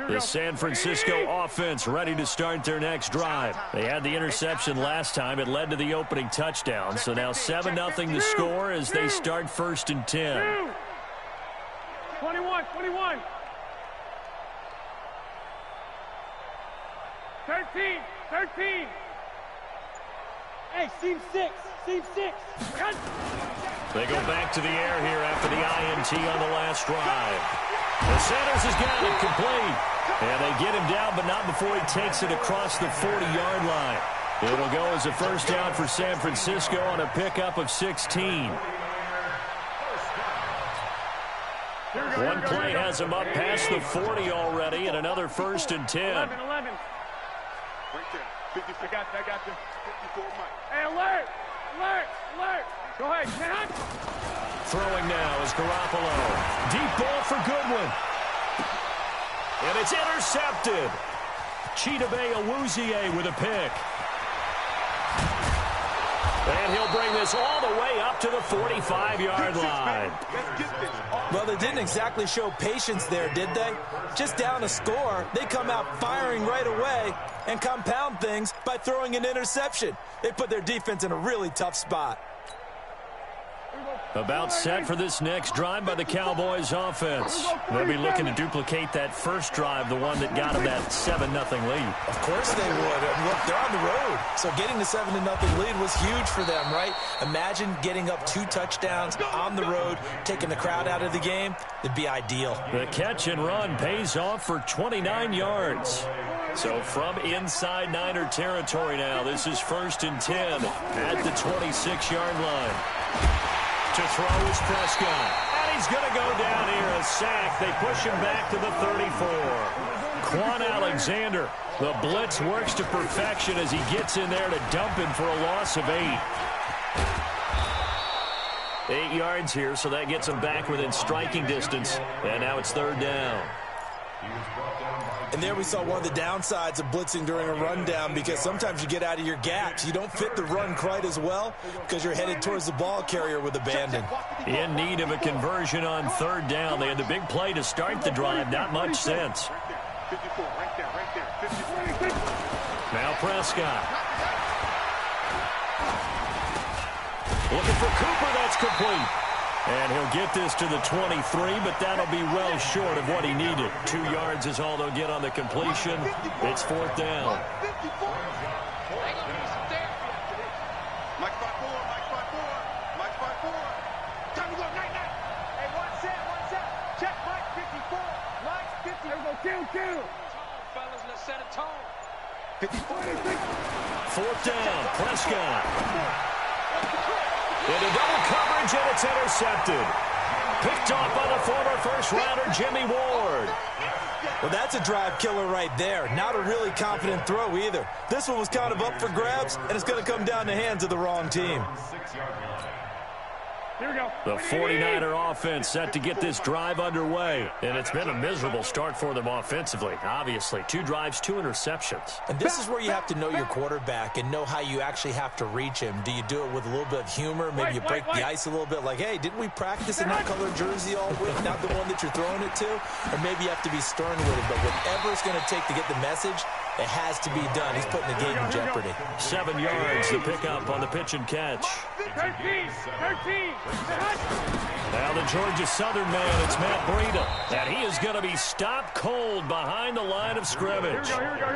The San Francisco offense ready to start their next drive. They had the interception last time. It led to the opening touchdown. So now 7-0 the score as they start 1st and 10. 21. 13. Hey, seam 6. They go back to the air here after the INT on the last drive. The Sanders has got it complete. And they get him down, but not before he takes it across the 40-yard line. It'll go as a first down for San Francisco on a pickup of 16. One play has him up past the 40 already, and another 1st and 10. 11. Right there. 50, I got you. 54, Mike. Hey, alert! Go ahead, man. Throwing now is Garoppolo. Deep ball for Goodwin. And it's intercepted. Chidobe Awuzie with a pick. And he'll bring this all the way up to the 45-yard line. Well, they didn't exactly show patience there, did they? Just down a score, they come out firing right away and compound things by throwing an interception. They put their defense in a really tough spot. About set for this next drive by the Cowboys offense. They'll be looking to duplicate that first drive, the one that got them that 7-0 lead. Of course they would. Look, they're on the road. So getting the 7-0 lead was huge for them, right? Imagine getting up 2 touchdowns on the road, taking the crowd out of the game. It'd be ideal. The catch and run pays off for 29 yards. So from inside Niner territory now, this is 1st and 10 at the 26-yard line. To throw is Prescott. And he's going to go down here, a sack. They push him back to the 34. Quan Alexander, the blitz works to perfection as he gets in there to dump him for a loss of 8. 8 yards here, so that gets him back within striking distance. And now it's 3rd down. And there we saw one of the downsides of blitzing during a rundown, because sometimes you get out of your gaps. You don't fit the run quite as well because you're headed towards the ball carrier with abandon. In need of a conversion on 3rd down. They had the big play to start the drive. Not much sense. 54, right there. 54. Now Prescott. Looking for Cooper. That's complete. And he'll get this to the 23, but that'll be well short of what he needed. 2 yards is all they'll get on the completion. It's 4th down. Mike 5-4. Time to go, night. Hey, one set. Check Mike 54. Mike 50. There we go, kill. Fellas, let's set a tone. 54. 4th down, Prescott. Into double coverage, and it's intercepted. Picked off by the former first-rounder Jimmy Ward. Well, that's a drive killer right there. Not a really confident throw either. This one was kind of up for grabs, and it's going to come down the hands of the wrong team. Here we go. The 49er offense set to get this drive underway. And it's been a miserable start for them offensively. Obviously, 2 drives, 2 interceptions. And this is where you have to know your quarterback and know how you actually have to reach him. Do you do it with a little bit of humor? Maybe you break the ice a little bit, like, hey, didn't we practice in that color jersey all week, not the one that you're throwing it to? Or maybe you have to be stern with it. But whatever it's going to take to get the message, It has to be done. He's putting the game in jeopardy. 7 yards to pick up on the pitch and catch. 13. Now the Georgia Southern man, it's Matt Breida. And he is going to be stopped cold behind the line of scrimmage.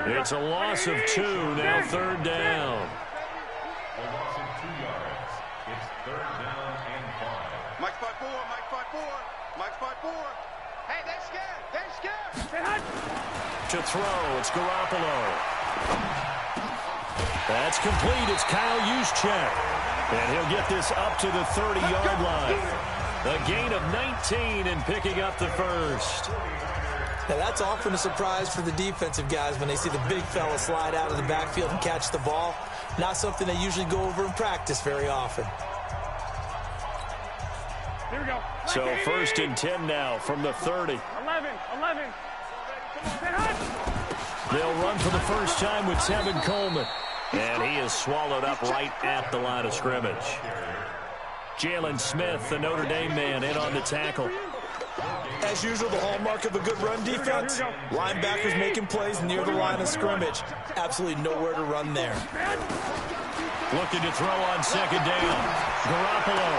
It's a loss of 2, now 3rd down. A loss of 2 yards. It's 3rd down and 5. Mike spot 4. Hey, they're scared. To throw, it's Garoppolo. That's complete. It's Kyle Juszczyk. And he'll get this up to the 30-yard line. A gain of 19 and picking up the first. Now, that's often a surprise for the defensive guys when they see the big fella slide out of the backfield and catch the ball. Not something they usually go over in practice very often. Here we go. So 1st and 10 now from the 30. 11. They'll run for the first time with Tevin Coleman. And he is swallowed up right at the line of scrimmage. Jalen Smith, the Notre Dame man, in on the tackle. As usual, the hallmark of a good run defense. Linebackers making plays near the line of scrimmage. Absolutely nowhere to run there. Looking to throw on 2nd down. Garoppolo.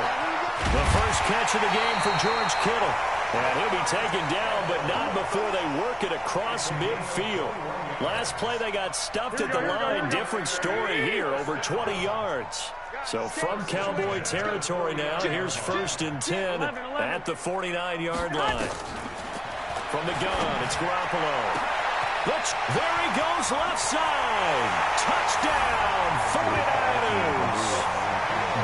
The first catch of the game for George Kittle. And he'll be taken down, but not before they work it across midfield. Last play, they got stuffed at the line. Different story here, over 20 yards. So from Cowboy territory now, here's 1st and 10 at the 49-yard line. From the gun, it's Garoppolo. There he goes, left side. Touchdown, 49ers.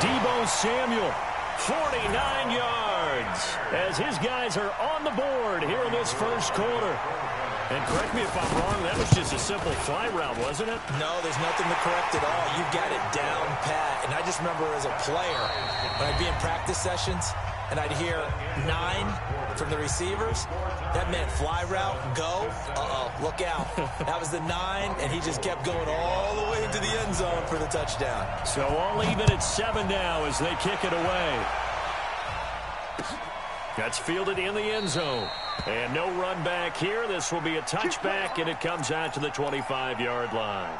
Deebo Samuel. 49 yards as his guys are on the board here in this first quarter. And correct me if I'm wrong, that was just a simple fly route, wasn't it? No, there's nothing to correct at all. You've got it down pat. And I just remember as a player, when I'd be in practice sessions and I'd hear 9 from the receivers, that meant fly route, go. Look out. That was the 9, and he just kept going all the way into the end zone for the touchdown. So all even at 7 now as they kick it away. That's fielded in the end zone. And no run back here. This will be a touchback, and it comes out to the 25-yard line.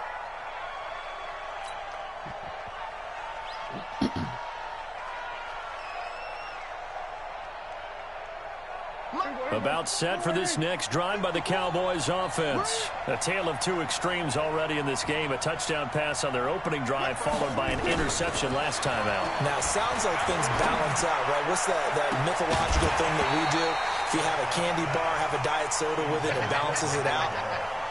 About set for this next drive by the Cowboys offense. A tale of 2 extremes already in this game. A touchdown pass on their opening drive followed by an interception last time out. Now, it sounds like things balance out, right? What's that mythological thing that we do? If you have a candy bar, have a diet soda with it, it balances it out.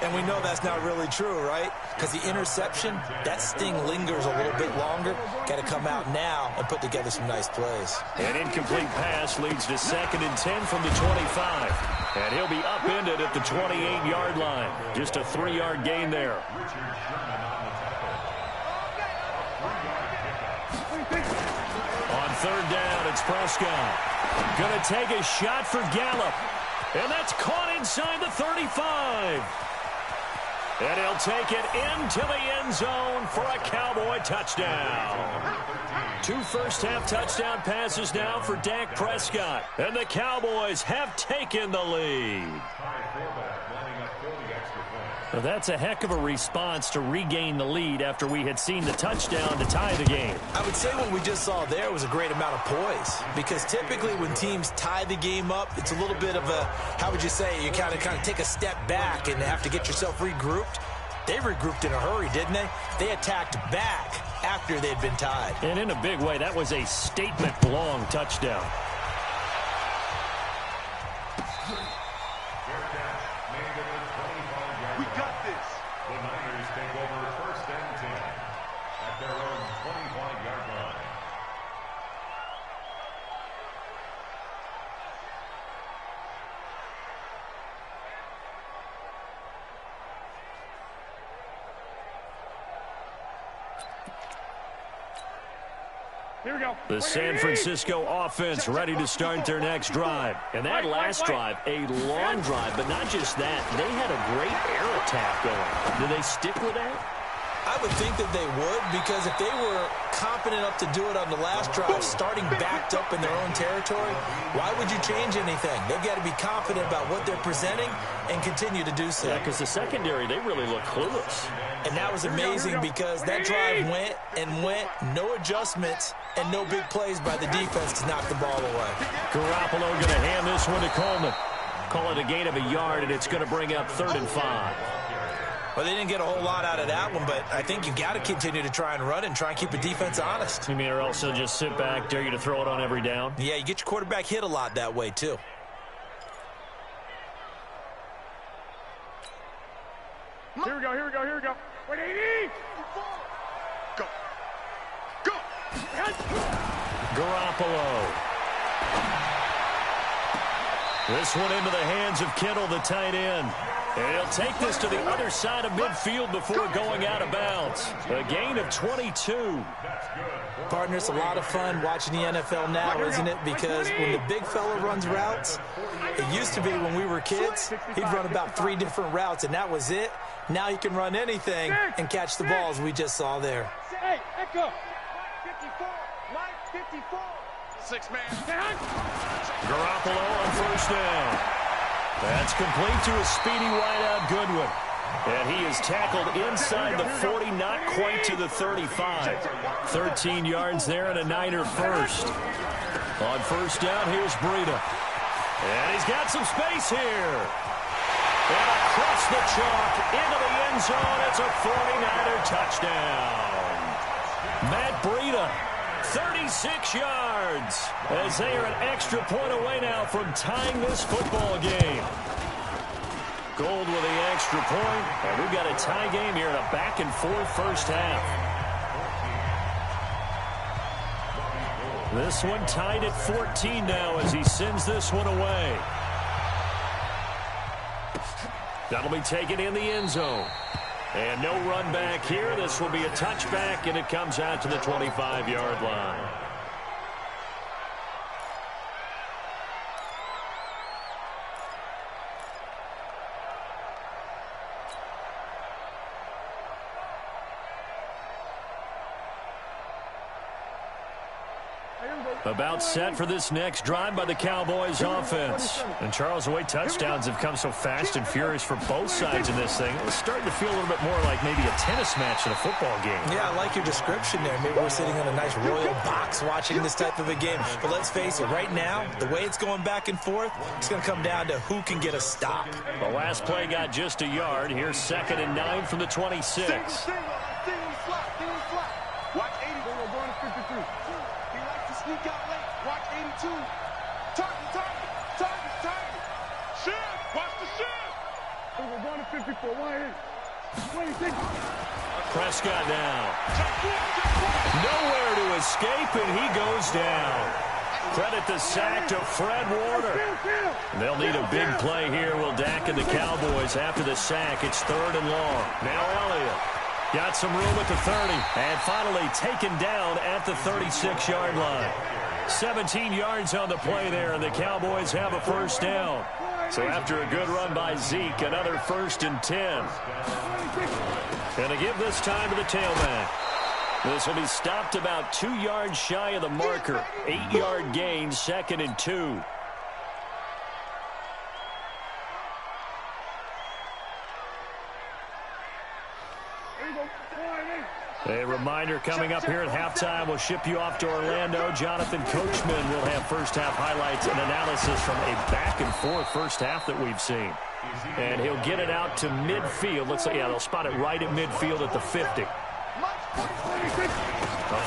And we know that's not really true, right? Because the interception, that sting lingers a little bit longer. Got to come out now and put together some nice plays. An incomplete pass leads to 2nd and 10 from the 25. And he'll be upended at the 28-yard line. Just a 3-yard gain there. On 3rd down, it's Prescott. Going to take a shot for Gallup. And that's caught inside the 35. And he'll take it into the end zone for a Cowboy touchdown. 2 first-half touchdown passes now for Dak Prescott. And the Cowboys have taken the lead. Well, that's a heck of a response to regain the lead after we had seen the touchdown to tie the game. I would say what we just saw there was a great amount of poise. Because typically when teams tie the game up, it's a little bit of a, how would you say, you kind of take a step back and have to get yourself regrouped. They regrouped in a hurry, didn't they? They attacked back after they'd been tied. And in a big way, that was a statement-long touchdown. We got this. The Niners take over 1st and 10 at their own 25-yard line. Here we go. The San Francisco offense ready to start their next drive. And that last drive, a long drive, but not just that. They had a great air attack going. Do they stick with that? I would think that they would, because if they were competent enough to do it on the last drive, starting backed up in their own territory, why would you change anything? They've got to be confident about what they're presenting and continue to do so. Yeah, because the secondary, they really look clueless. And that was amazing because that drive went and went, no adjustments and no big plays by the defense to knock the ball away. Garoppolo going to hand this one to Coleman. Call it a gain of a yard, and it's going to bring up 3rd and 5. Well, they didn't get a whole lot out of that one, but I think you've got to continue to try and run and try and keep the defense honest. You mean, or else they'll just sit back, dare you to throw it on every down? Yeah, you get your quarterback hit a lot that way, too. Here we go, here we go, here we go. 180! Go. Go! Garoppolo. This one into the hands of Kittle, the tight end. And he'll take this to the other side of midfield before going out of bounds. A gain of 22. Partner, it's a lot of fun watching the NFL now, isn't it? Because when the big fella runs routes, it used to be when we were kids, he'd run about 3 different routes, and that was it. Now he can run anything and catch the balls we just saw there. Hey, echo. 54. Mike 54. 6-man. Garoppolo on 1st down. That's complete to a speedy wideout Goodwin. And he is tackled inside the 40, not quite to the 35. 13 yards there and a Niner first. On 1st down, here's Breida. And he's got some space here. And across the chalk into the end zone. It's a 49er touchdown. Matt Breida, 36 yards, as they are an extra point away now from tying this football game. Gold with the extra point, and we've got a tie game here in a back-and-forth first half. This one tied at 14 now as he sends this one away. That'll be taken in the end zone. And no run back here. This will be a touchback, and it comes out to the 25-yard line. About set for this next drive by the Cowboys offense. And Charles, the way touchdowns have come so fast and furious for both sides in this thing, it's starting to feel a little bit more like maybe a tennis match than a football game. Yeah, I like your description there. Maybe we're sitting in a nice royal box watching this type of a game. But let's face it, right now, the way it's going back and forth, it's going to come down to who can get a stop. The last play got just a yard. Here's 2nd and 9 from the 26. Watch 80. We're going to 53. He likes to sneak out late. Watch 82. Target. Shift. Watch the shift. We're going to 54. 180. 26. Prescott now. Nowhere to escape, and he goes down. Credit the sack to Fred Warner. They'll need a big play here, will Dak and the Cowboys. After the sack, it's 3rd and long. Now Elliott. Got some room at the 30, and finally taken down at the 36-yard line. 17 yards on the play there, and the Cowboys have a 1st down. So after a good run by Zeke, another 1st and 10. And to give this time to the tailback. This will be stopped about 2 yards shy of the marker. 8-yard gain, 2nd and 2. A reminder coming up here at halftime. We'll ship you off to Orlando. Jonathan Coachman will have first half highlights and analysis from a back-and-forth first half that we've seen. And he'll get it out to midfield. Let's say, yeah, they'll spot it right at midfield at the 50. A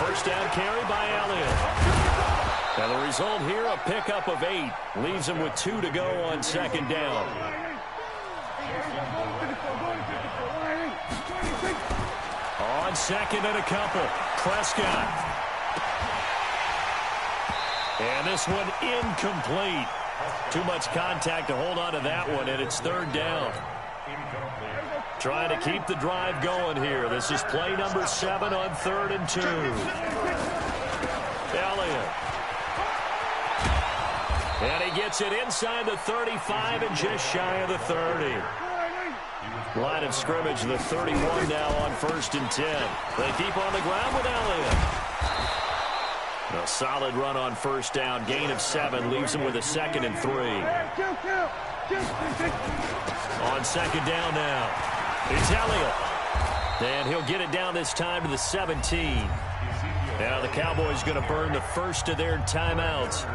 first down carry by Elliott. And the result here, a pickup of 8. Leaves him with 2 to go on 2nd down. On 2nd and a couple, Prescott. And this one incomplete. Too much contact to hold on to that one, and it's 3rd down. Trying to keep the drive going here. This is play number 7 on 3rd and 2. Elliott. And he gets it inside the 35 and just shy of the 30. Line of scrimmage, the 31 now on 1st and 10. They keep on the ground with Elliott. A solid run on 1st down. Gain of 7 leaves him with a 2nd and 3. On 2nd down now, it's Elliott. And he'll get it down this time to the 17. Now the Cowboys going to burn the first of their timeouts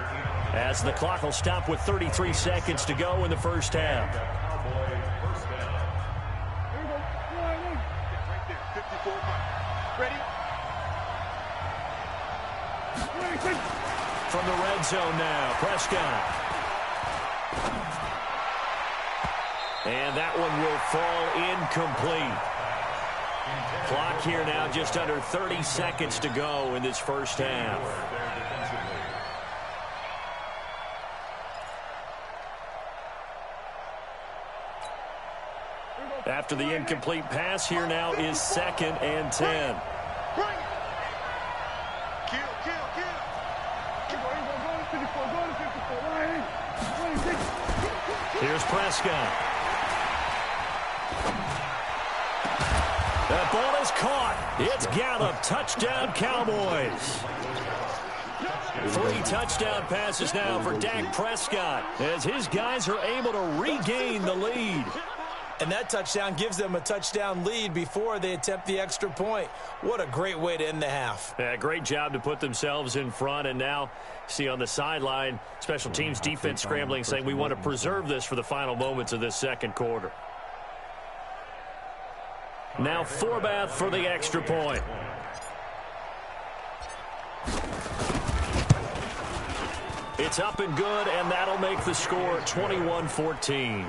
as the clock will stop with 33 seconds to go in the first half. From the red zone now, Prescott. And that one will fall incomplete. Clock here now just under 30 seconds to go in this first half. After the incomplete pass, here now is 2nd and 10. Here's Prescott. That ball is caught. It's Gallup. Touchdown, Cowboys. 3 touchdown passes now for Dak Prescott as his guys are able to regain the lead. And that touchdown gives them a touchdown lead before they attempt the extra point. What a great way to end the half. Yeah, great job to put themselves in front. And now, see on the sideline, special teams defense scrambling, saying we want to preserve this for the final moments of this second quarter. Now Forbath for the extra point. It's up and good, and that'll make the score 21-14.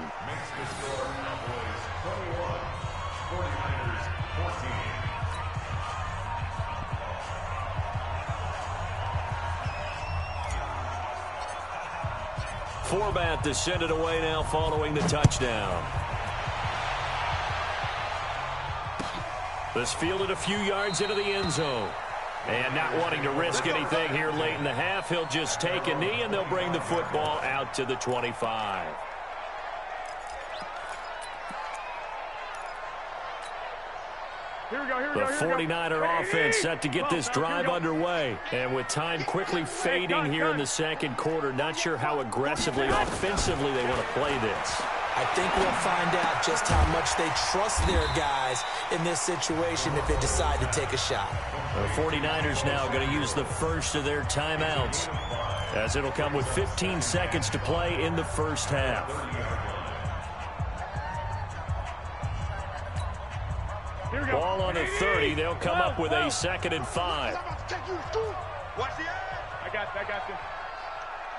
Forbath to send it away now following the touchdown. This fielded a few yards into the end zone. And not wanting to risk anything here late in the half, he'll just take a knee and they'll bring the football out to the 25. The 49er offense set to get this drive underway. And with time quickly fading here in the second quarter, not sure how aggressively, offensively they want to play this. I think we'll find out just how much they trust their guys in this situation if they decide to take a shot. The 49ers now going to use the first of their timeouts as it'll come with 15 seconds to play in the first half. Ball on the 30. They'll come up with a 2nd and 5. I got you.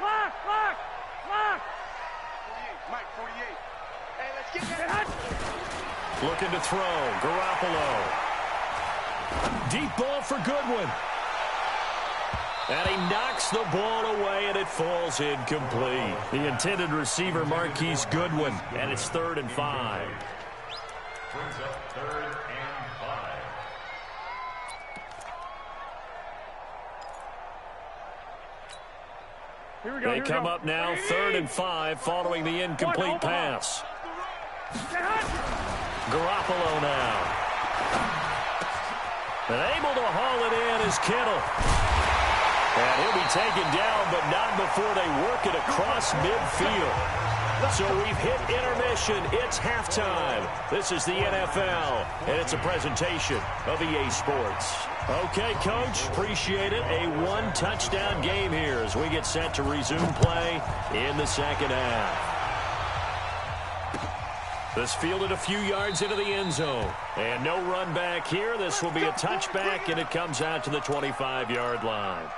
Lock! 48, Mike, 48. Hey, let's get that. Looking to throw. Garoppolo. Deep ball for Goodwin. And he knocks the ball away, and it falls incomplete. The intended receiver, Marquise Goodwin, and it's 3rd and 5. Brings up 3rd and 5. They come up now, 3rd and 5, following the incomplete pass. Garoppolo now. And able to haul it in is Kittle. And he'll be taken down, but not before they work it across midfield. So we've hit intermission. It's halftime. This is the NFL, and it's a presentation of EA Sports. Okay, Coach, appreciate it. A 1-touchdown game here as we get set to resume play in the second half. This fielded a few yards into the end zone. And no run back here. This will be a touchback, and it comes out to the 25-yard line.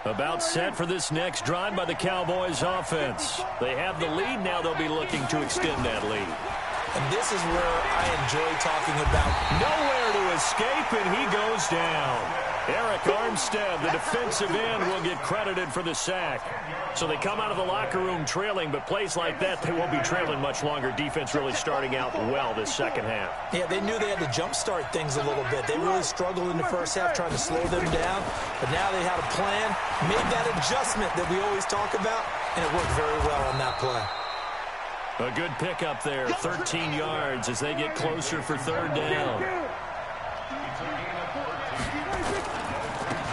About set for this next drive by the Cowboys offense. They have the lead. Now they'll be looking to extend that lead. And this is where I enjoy talking about nowhere to escape, and he goes down. Eric Armstead, the defensive end, will get credited for the sack. So they come out of the locker room trailing, but plays like that, they won't be trailing much longer. Defense really starting out well this second half. Yeah, they knew they had to jumpstart things a little bit. They really struggled in the first half trying to slow them down, but now they had a plan, made that adjustment that we always talk about, and it worked very well on that play. A good pickup there, 13 yards as they get closer for third down.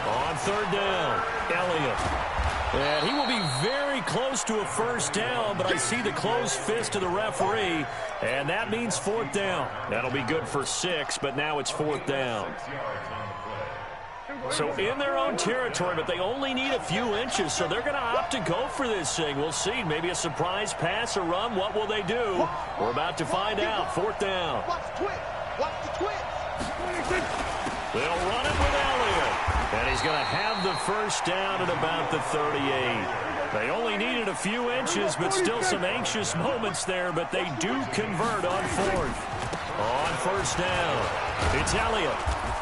On third down, Elliott. And he will be very close to a first down, but I see the closed fist of the referee, and that means fourth down. That'll be good for 6, but now it's fourth down. So in their own territory, but they only need a few inches, so they're going to opt to go for this thing. We'll see. Maybe a surprise pass or run. What will they do? We're about to find out. Fourth down. Watch the twist. Watch the twist. They'll run it with Elliott. And he's going to have the first down at about the 38. They only needed a few inches, but still some anxious moments there, but they do convert on fourth. On first down, it's Elliott.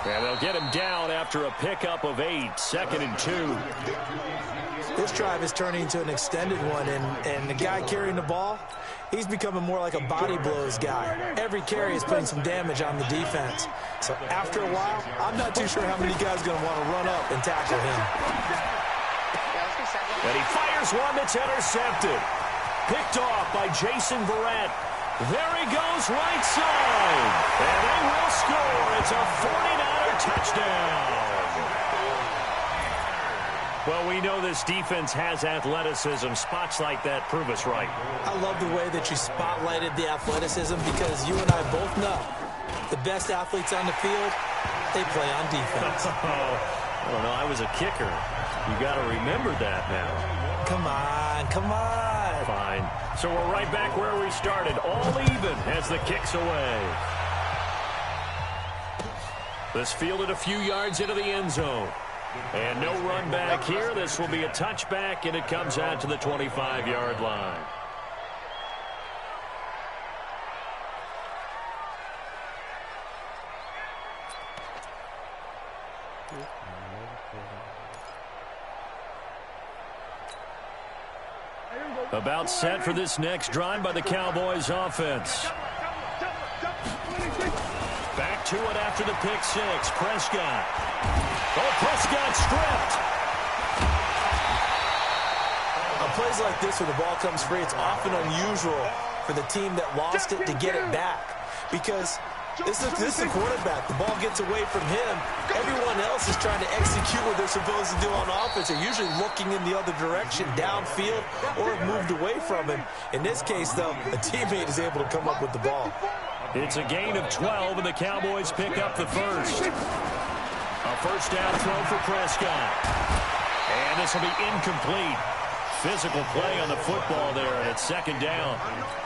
And they'll get him down after a pickup of 8, 2nd and 2. This drive is turning into an extended one, and the guy carrying the ball, he's becoming more like a body blows guy. Every carry is putting some damage on the defense. So after a while, I'm not too sure how many guys are going to want to run up and tackle him. And he fires one that's intercepted. Picked off by Jason Verrett. There he goes, right side. And they will score. It's a 49er touchdown. Well, we know this defense has athleticism. Spots like that prove us right. I love the way that you spotlighted the athleticism because you and I both know the best athletes on the field, they play on defense. I don't know. I was a kicker. You got to remember that now. Come on, come on. Fine. So we're right back where we started. All even as the kick's away. This fielded a few yards into the end zone. And no run back here. This will be a touchback, and it comes out to the 25-yard line. About set for this next drive by the Cowboys offense. Back to it after the pick six. Prescott. Oh, Prescott stripped. On plays like this where the ball comes free, it's often unusual for the team that lost it to get it back. Because this is the quarterback. The ball gets away from him. Everyone else is trying to execute what they're supposed to do on offense. They're usually looking in the other direction, downfield, or have moved away from him. In this case, though, a teammate is able to come up with the ball. It's a gain of 12, and the Cowboys pick up the first. A first down throw for Prescott. And this will be incomplete. Physical play on the football there, and it's second down.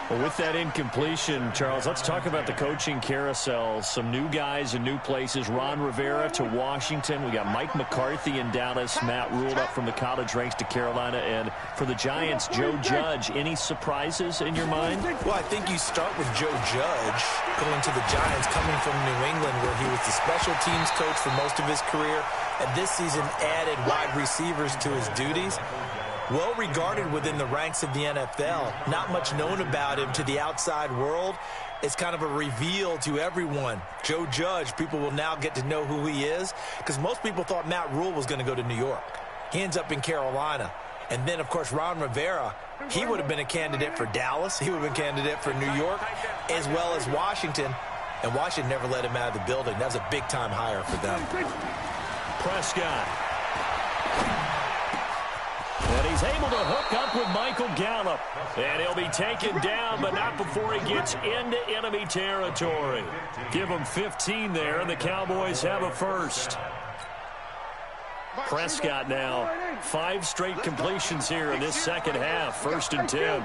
Well, with that incompletion, Charles, let's talk about the coaching carousel. Some new guys in new places. Ron Rivera to Washington. We got Mike McCarthy in Dallas. Matt Rule up from the college ranks to Carolina. And for the Giants, Joe Judge. Any surprises in your mind? Well, I think you start with Joe Judge going to the Giants, coming from New England, where he was the special teams coach for most of his career. And this season added wide receivers to his duties. Well regarded within the ranks of the NFL. Not much known about him to the outside world. It's kind of a reveal to everyone. Joe Judge, people will now get to know who he is because most people thought Matt Rule was going to go to New York. He ends up in Carolina. And then, of course, Ron Rivera, he would have been a candidate for Dallas. He would have been a candidate for New York as well as Washington. And Washington never let him out of the building. That was a big-time hire for them. Prescott. And he's able to hook up with Michael Gallup. And he'll be taken down, but not before he gets into enemy territory. Give him 15 there, and the Cowboys have a first. Prescott now, 5 straight completions here in this second half. 1st and 10.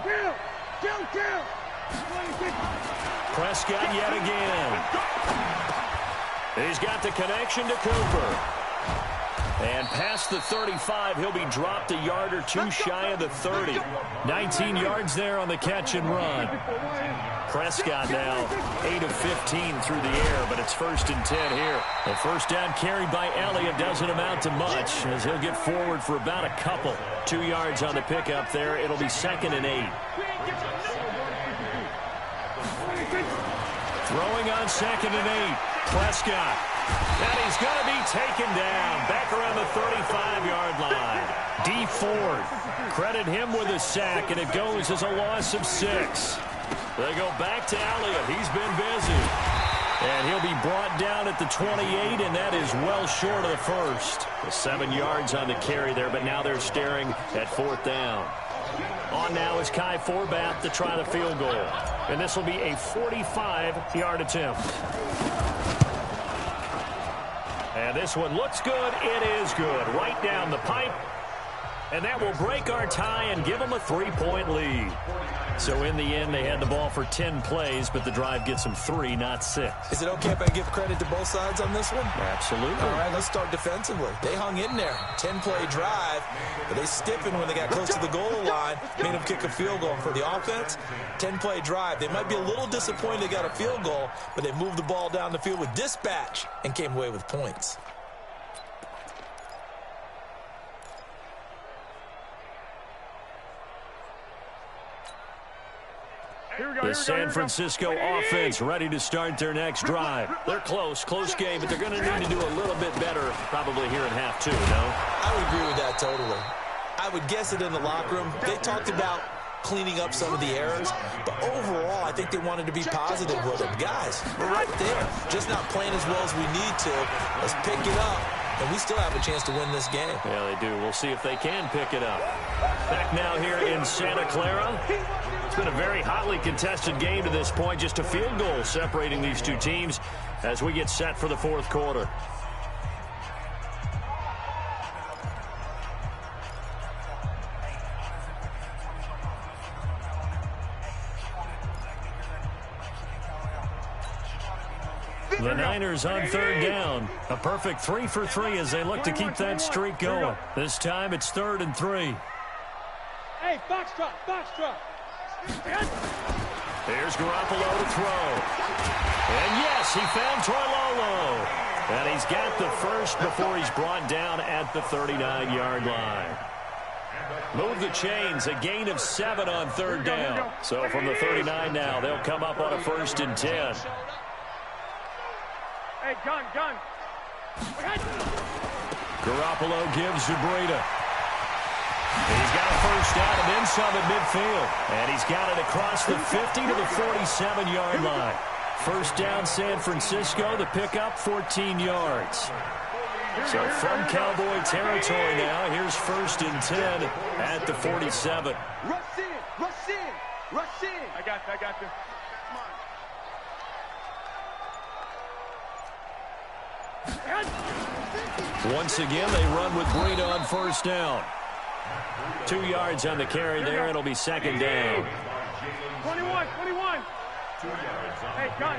Prescott yet again. He's got the connection to Cooper. And past the 35, he'll be dropped a yard or two shy of the 30. 19 yards there on the catch and run. Prescott now 8 of 15 through the air, but it's 1st and 10 here. The first down carried by Elliott doesn't amount to much as he'll get forward for about a couple. 2 yards on the pickup there. It'll be 2nd and 8. Throwing on 2nd and 8. Prescott. And he's going to be taken down back around the 35-yard line. D. Ford. Credit him with a sack, and it goes as a loss of 6. They go back to Elliott. He's been busy. And he'll be brought down at the 28, and that is well short of the first. 7 yards on the carry there, but now they're staring at 4th down. On now is Kai Forbath to try the field goal. And this will be a 45-yard attempt. And this one looks good. It is good. Right down the pipe. And that will break our tie and give them a 3-point lead. So in the end, they had the ball for 10 plays, but the drive gets them 3, not 6. Is it okay if I give credit to both sides on this one? Absolutely. All right, let's start defensively. They hung in there. 10-play drive, but they stiffened when they got close to the goal line, made them kick a field goal. For the offense, 10-play drive. They might be a little disappointed they got a field goal, but they moved the ball down the field with dispatch and came away with points. The San Francisco offense ready to start their next drive. They're close game, but they're going to need to do a little bit better probably here in half 2, no? I would agree with that totally. I would guess it in the locker room. They talked about cleaning up some of the errors, but overall, I think they wanted to be positive with them. Guys, we're right there. Just not playing as well as we need to. Let's pick it up, and we still have a chance to win this game. Yeah, they do. We'll see if they can pick it up. Back now here in Santa Clara. It's been a very hotly contested game to this point. Just a field goal separating these two teams as we get set for the 4th quarter. The Niners on 3rd down. A perfect 3 for 3 as they look to keep that streak going. This time it's 3rd and 3. Hey, box truck. Here's Garoppolo to throw. And yes, he found Troilolo. And he's got the first before he's brought down at the 39-yard line. Move the chains, a gain of 7 on 3rd down. So from the 39 now, they'll come up on a 1st and 10. Hey, gun. Garoppolo gives to Breida. He's got a first down and then some at midfield. And he's got it across the 50 to the 47-yard line. First down, San Francisco. The pickup, 14 yards. So from Cowboy territory now, here's 1st and 10 at the 47. Rush in. I got you. Once again, they run with Breida on 1st down. 2 yards on the carry there. It'll be 2nd down. 21. 2 yards on Hey, gun.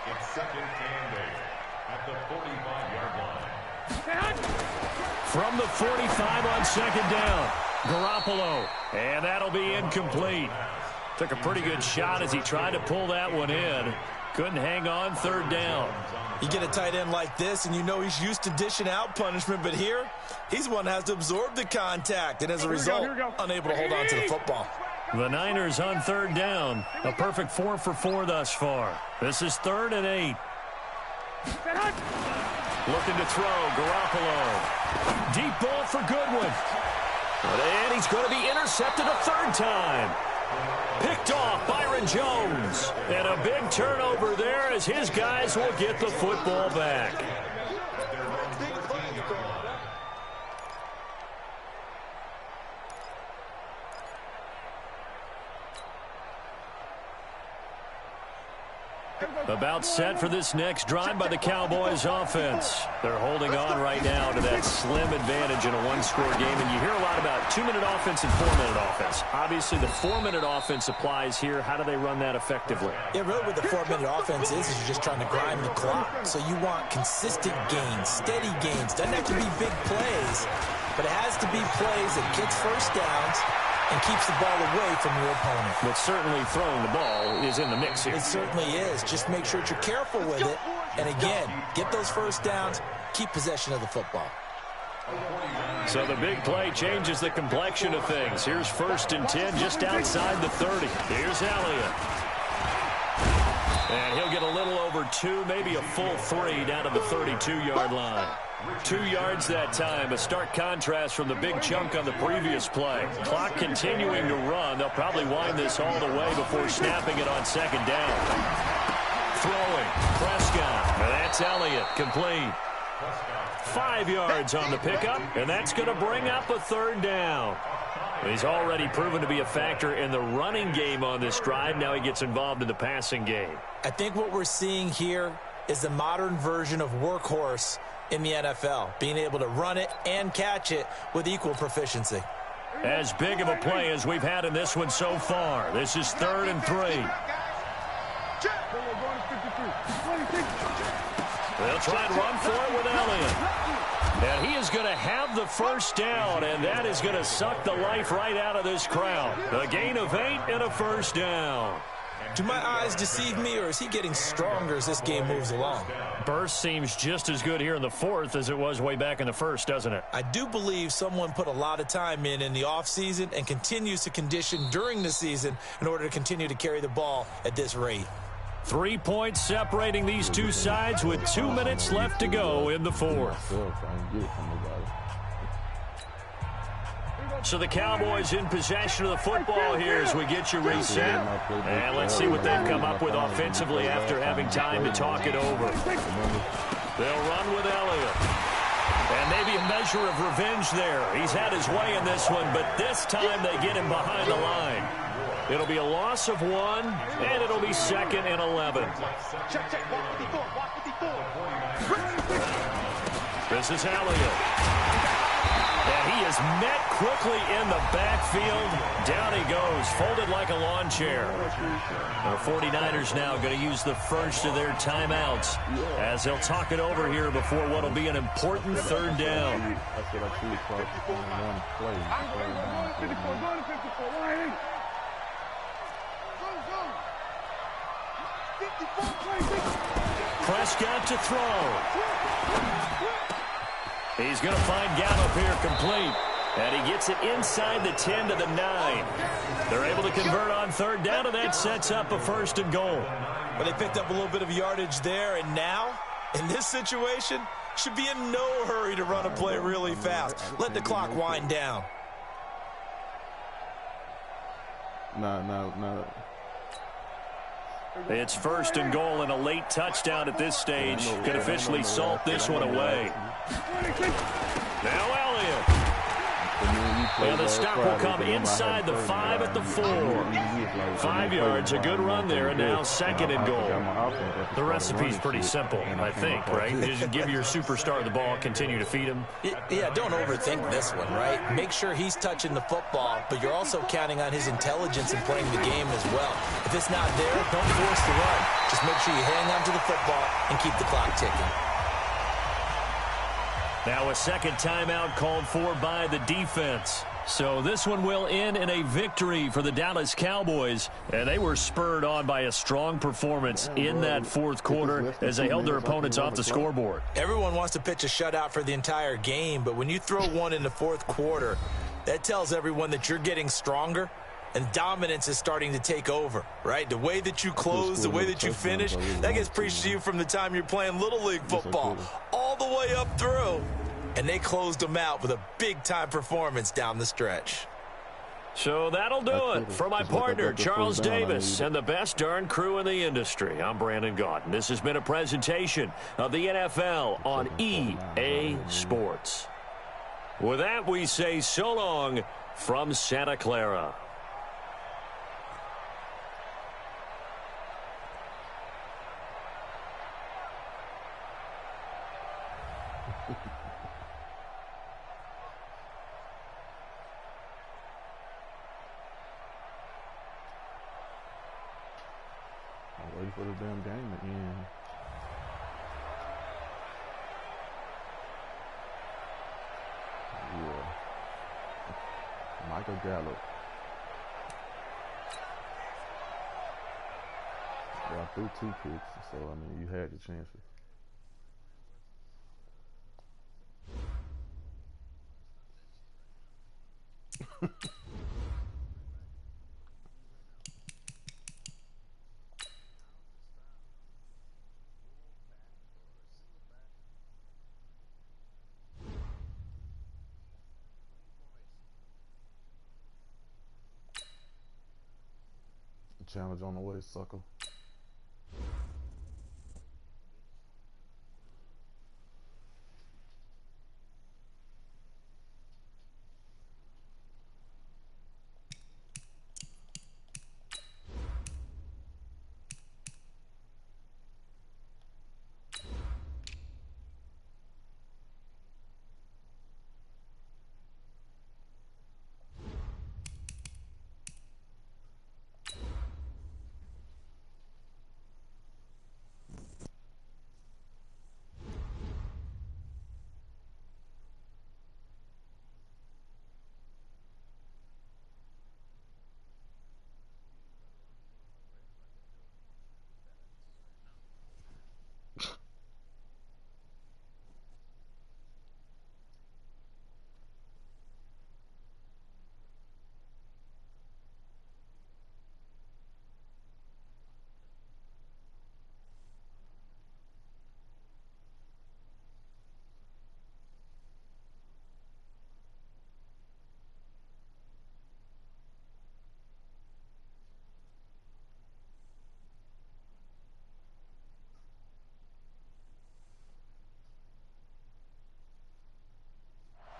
It's 2nd and 8 at the 45-yard line. From the 45 on 2nd down, Garoppolo. And that'll be incomplete. Took a pretty good shot as he tried to pull that one in. Couldn't hang on 3rd down. You get a tight end like this, and you know he's used to dishing out punishment, but here, he's one that has to absorb the contact, and as a result, unable to hold on to the football. The Niners on 3rd down. A perfect 4 for 4 thus far. This is 3rd and 8. Looking to throw, Garoppolo. Deep ball for Goodwin. And he's going to be intercepted a 3rd time. Picked off Byron Jones. And a big turnover there as his guys will get the football back. About set for this next drive by the Cowboys offense. They're holding on right now to that slim advantage in a one-score game. And you hear a lot about 2-minute offense and 4-minute offense. Obviously, the 4-minute offense applies here. How do they run that effectively? Yeah, really what the 4-minute offense is you're just trying to grind the clock. So you want consistent gains, steady gains. Doesn't have to be big plays, but it has to be plays that gets first downs, and keeps the ball away from your opponent. But certainly throwing the ball is in the mix here. It certainly is. Just make sure that you're careful with it. And again, get those first downs, keep possession of the football. So the big play changes the complexion of things. Here's 1st and 10 just outside the 30. Here's Elliott. And he'll get a little over 2, maybe a full 3 down to the 32-yard line. 2 yards that time, a stark contrast from the big chunk on the previous play. Clock continuing to run. They'll probably wind this all the way before snapping it on 2nd down. Throwing, Prescott, and that's Elliott, complete. 5 yards on the pickup, and that's going to bring up a 3rd down. He's already proven to be a factor in the running game on this drive. Now he gets involved in the passing game. I think what we're seeing here is the modern version of workhorse in the NFL, being able to run it and catch it with equal proficiency. As big of a play as we've had in this one so far. This is 3rd and 3. They'll try and run for it with Elliott. And he is going to have the 1st down, and that is going to suck the life right out of this crowd. A gain of 8 and a 1st down. Do my eyes deceive me, or is he getting stronger as this game moves along? Burst seems just as good here in the 4th as it was way back in the 1st, doesn't it? I do believe someone put a lot of time in the offseason and continues to condition during the season in order to continue to carry the ball at this rate. 3 points separating these two sides with 2 minutes left to go in the 4th. So the Cowboys in possession of the football here as we get you reset. And let's see what they've come up with offensively after having time to talk it over. They'll run with Elliott. And maybe a measure of revenge there. He's had his way in this one, but this time they get him behind the line. It'll be a loss of 1, and it'll be 2nd and 11. This is Elliott. And he is met quickly in the backfield. Down he goes, folded like a lawn chair. The 49ers now going to use the first of their timeouts as they'll talk it over here before what will be an important 3rd down. Prescott to throw. He's going to find Gallup here complete. And he gets it inside the 10 to the 9. They're able to convert on 3rd down, and that sets up a 1st and goal. But they picked up a little bit of yardage there, and now, in this situation, should be in no hurry to run a play really fast. Let the clock wind down. No. It's 1st and goal and a late touchdown at this stage. Could officially salt this one away. Now Elliott. And the stop will come inside the 5 at the 4. 5 yards, a good run there, and now 2nd and goal. The recipe's pretty simple, I think, right? Just give your superstar the ball, continue to feed him. Yeah, don't overthink this one, right? Make sure he's touching the football, but you're also counting on his intelligence in playing the game as well. If it's not there, don't force the run. Just make sure you hang on to the football and keep the clock ticking. Now a 2nd timeout called for by the defense. So this one will end in a victory for the Dallas Cowboys. And they were spurred on by a strong performance in that 4th quarter as they held their opponents off the scoreboard. Everyone wants to pitch a shutout for the entire game, but when you throw one in the 4th quarter, that tells everyone that you're getting stronger and dominance is starting to take over, right? The way that you close, the way that you finish, that gets preached to you from the time you're playing Little League football all the way up through. And they closed them out with a big-time performance down the stretch. So that'll do it for my partner, Charles Davis, and the best darn crew in the industry. I'm Brandon Gaudin. This has been a presentation of the NFL on EA Sports. With that, we say so long from Santa Clara. Waiting for the damn game to end. Yeah. Michael Gallup. I threw 2 picks, so I mean you had your chances. Challenge on the way, sucker.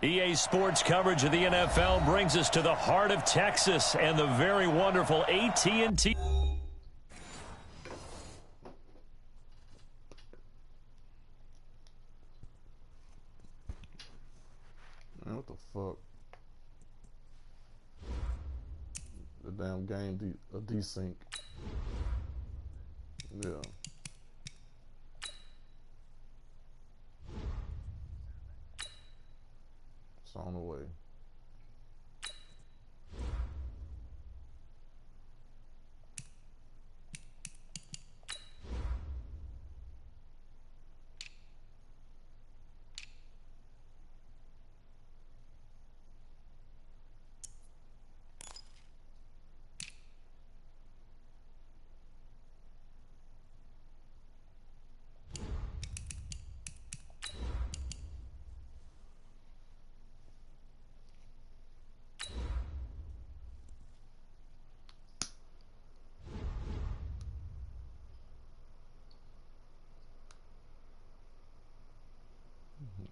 EA Sports coverage of the NFL brings us to the heart of Texas and the very wonderful AT&T. Man, what the fuck? The damn game desync. Yeah. It's on the way.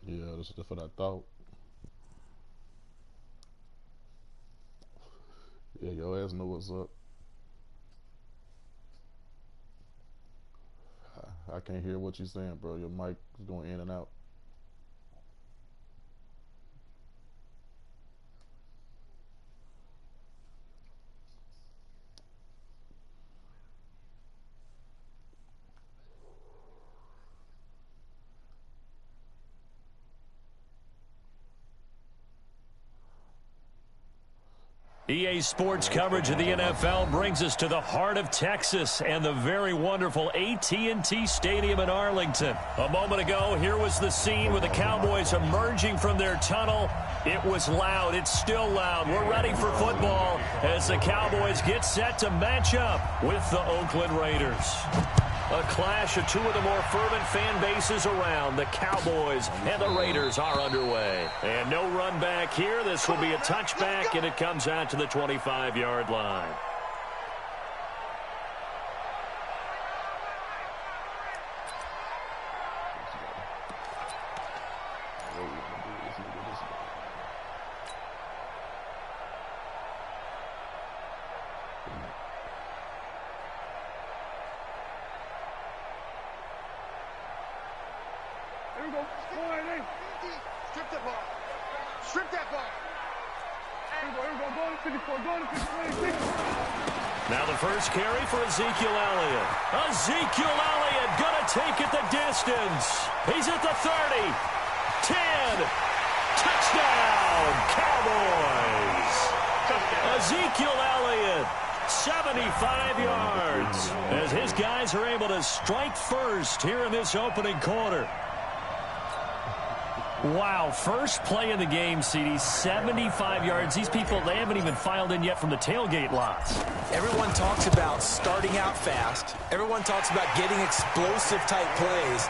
Yeah, that's what I thought. Yeah, your ass know what's up. I can't hear what you're saying, bro. Your mic is going in and out. EA Sports coverage of the NFL brings us to the heart of Texas and the very wonderful AT&T Stadium in Arlington. A moment ago, here was the scene with the Cowboys emerging from their tunnel. It was loud. It's still loud. We're ready for football as the Cowboys get set to match up with the Oakland Raiders. A clash of two of the more fervent fan bases around. The Cowboys and the Raiders are underway. And no run back here. This will be a touchback, and it comes out to the 25-yard line. Now the first carry for Ezekiel Elliott. Ezekiel Elliott going to take it the distance. He's at the 30. 10. Touchdown, Cowboys. Ezekiel Elliott 75 yards as his guys are able to strike first here in this opening quarter. Wow, first play in the game, CD, 75 yards. These people, they haven't even filed in yet from the tailgate lots. Everyone talks about starting out fast. Everyone talks about getting explosive-type plays.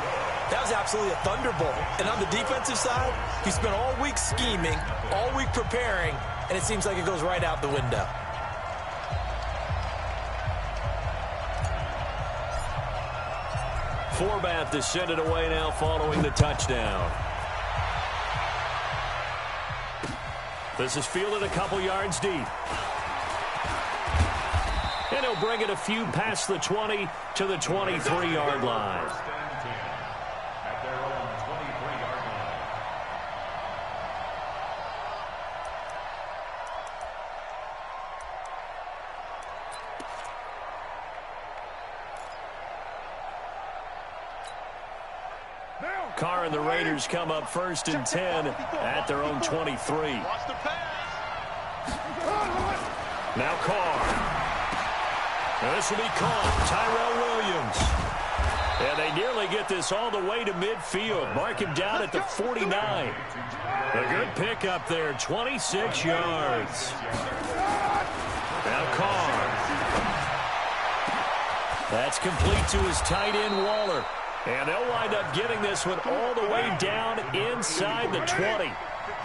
That was absolutely a thunderbolt. And on the defensive side, he spent all week scheming, all week preparing, and it seems like it goes right out the window. Forbath to send it away now following the touchdown. This is fielded a couple yards deep. And he'll bring it a few past the 20 to the 23-yard line. At their own 23-yard line. Carr and the Raiders come up first and 10 at their own 23. Now Carr. Now this will be caught. Tyrell Williams. And they nearly get this all the way to midfield. Mark him down at the 49. A good pickup there, 26 yards. Now Carr. That's complete to his tight end, Waller. And they'll wind up getting this one all the way down inside the 20.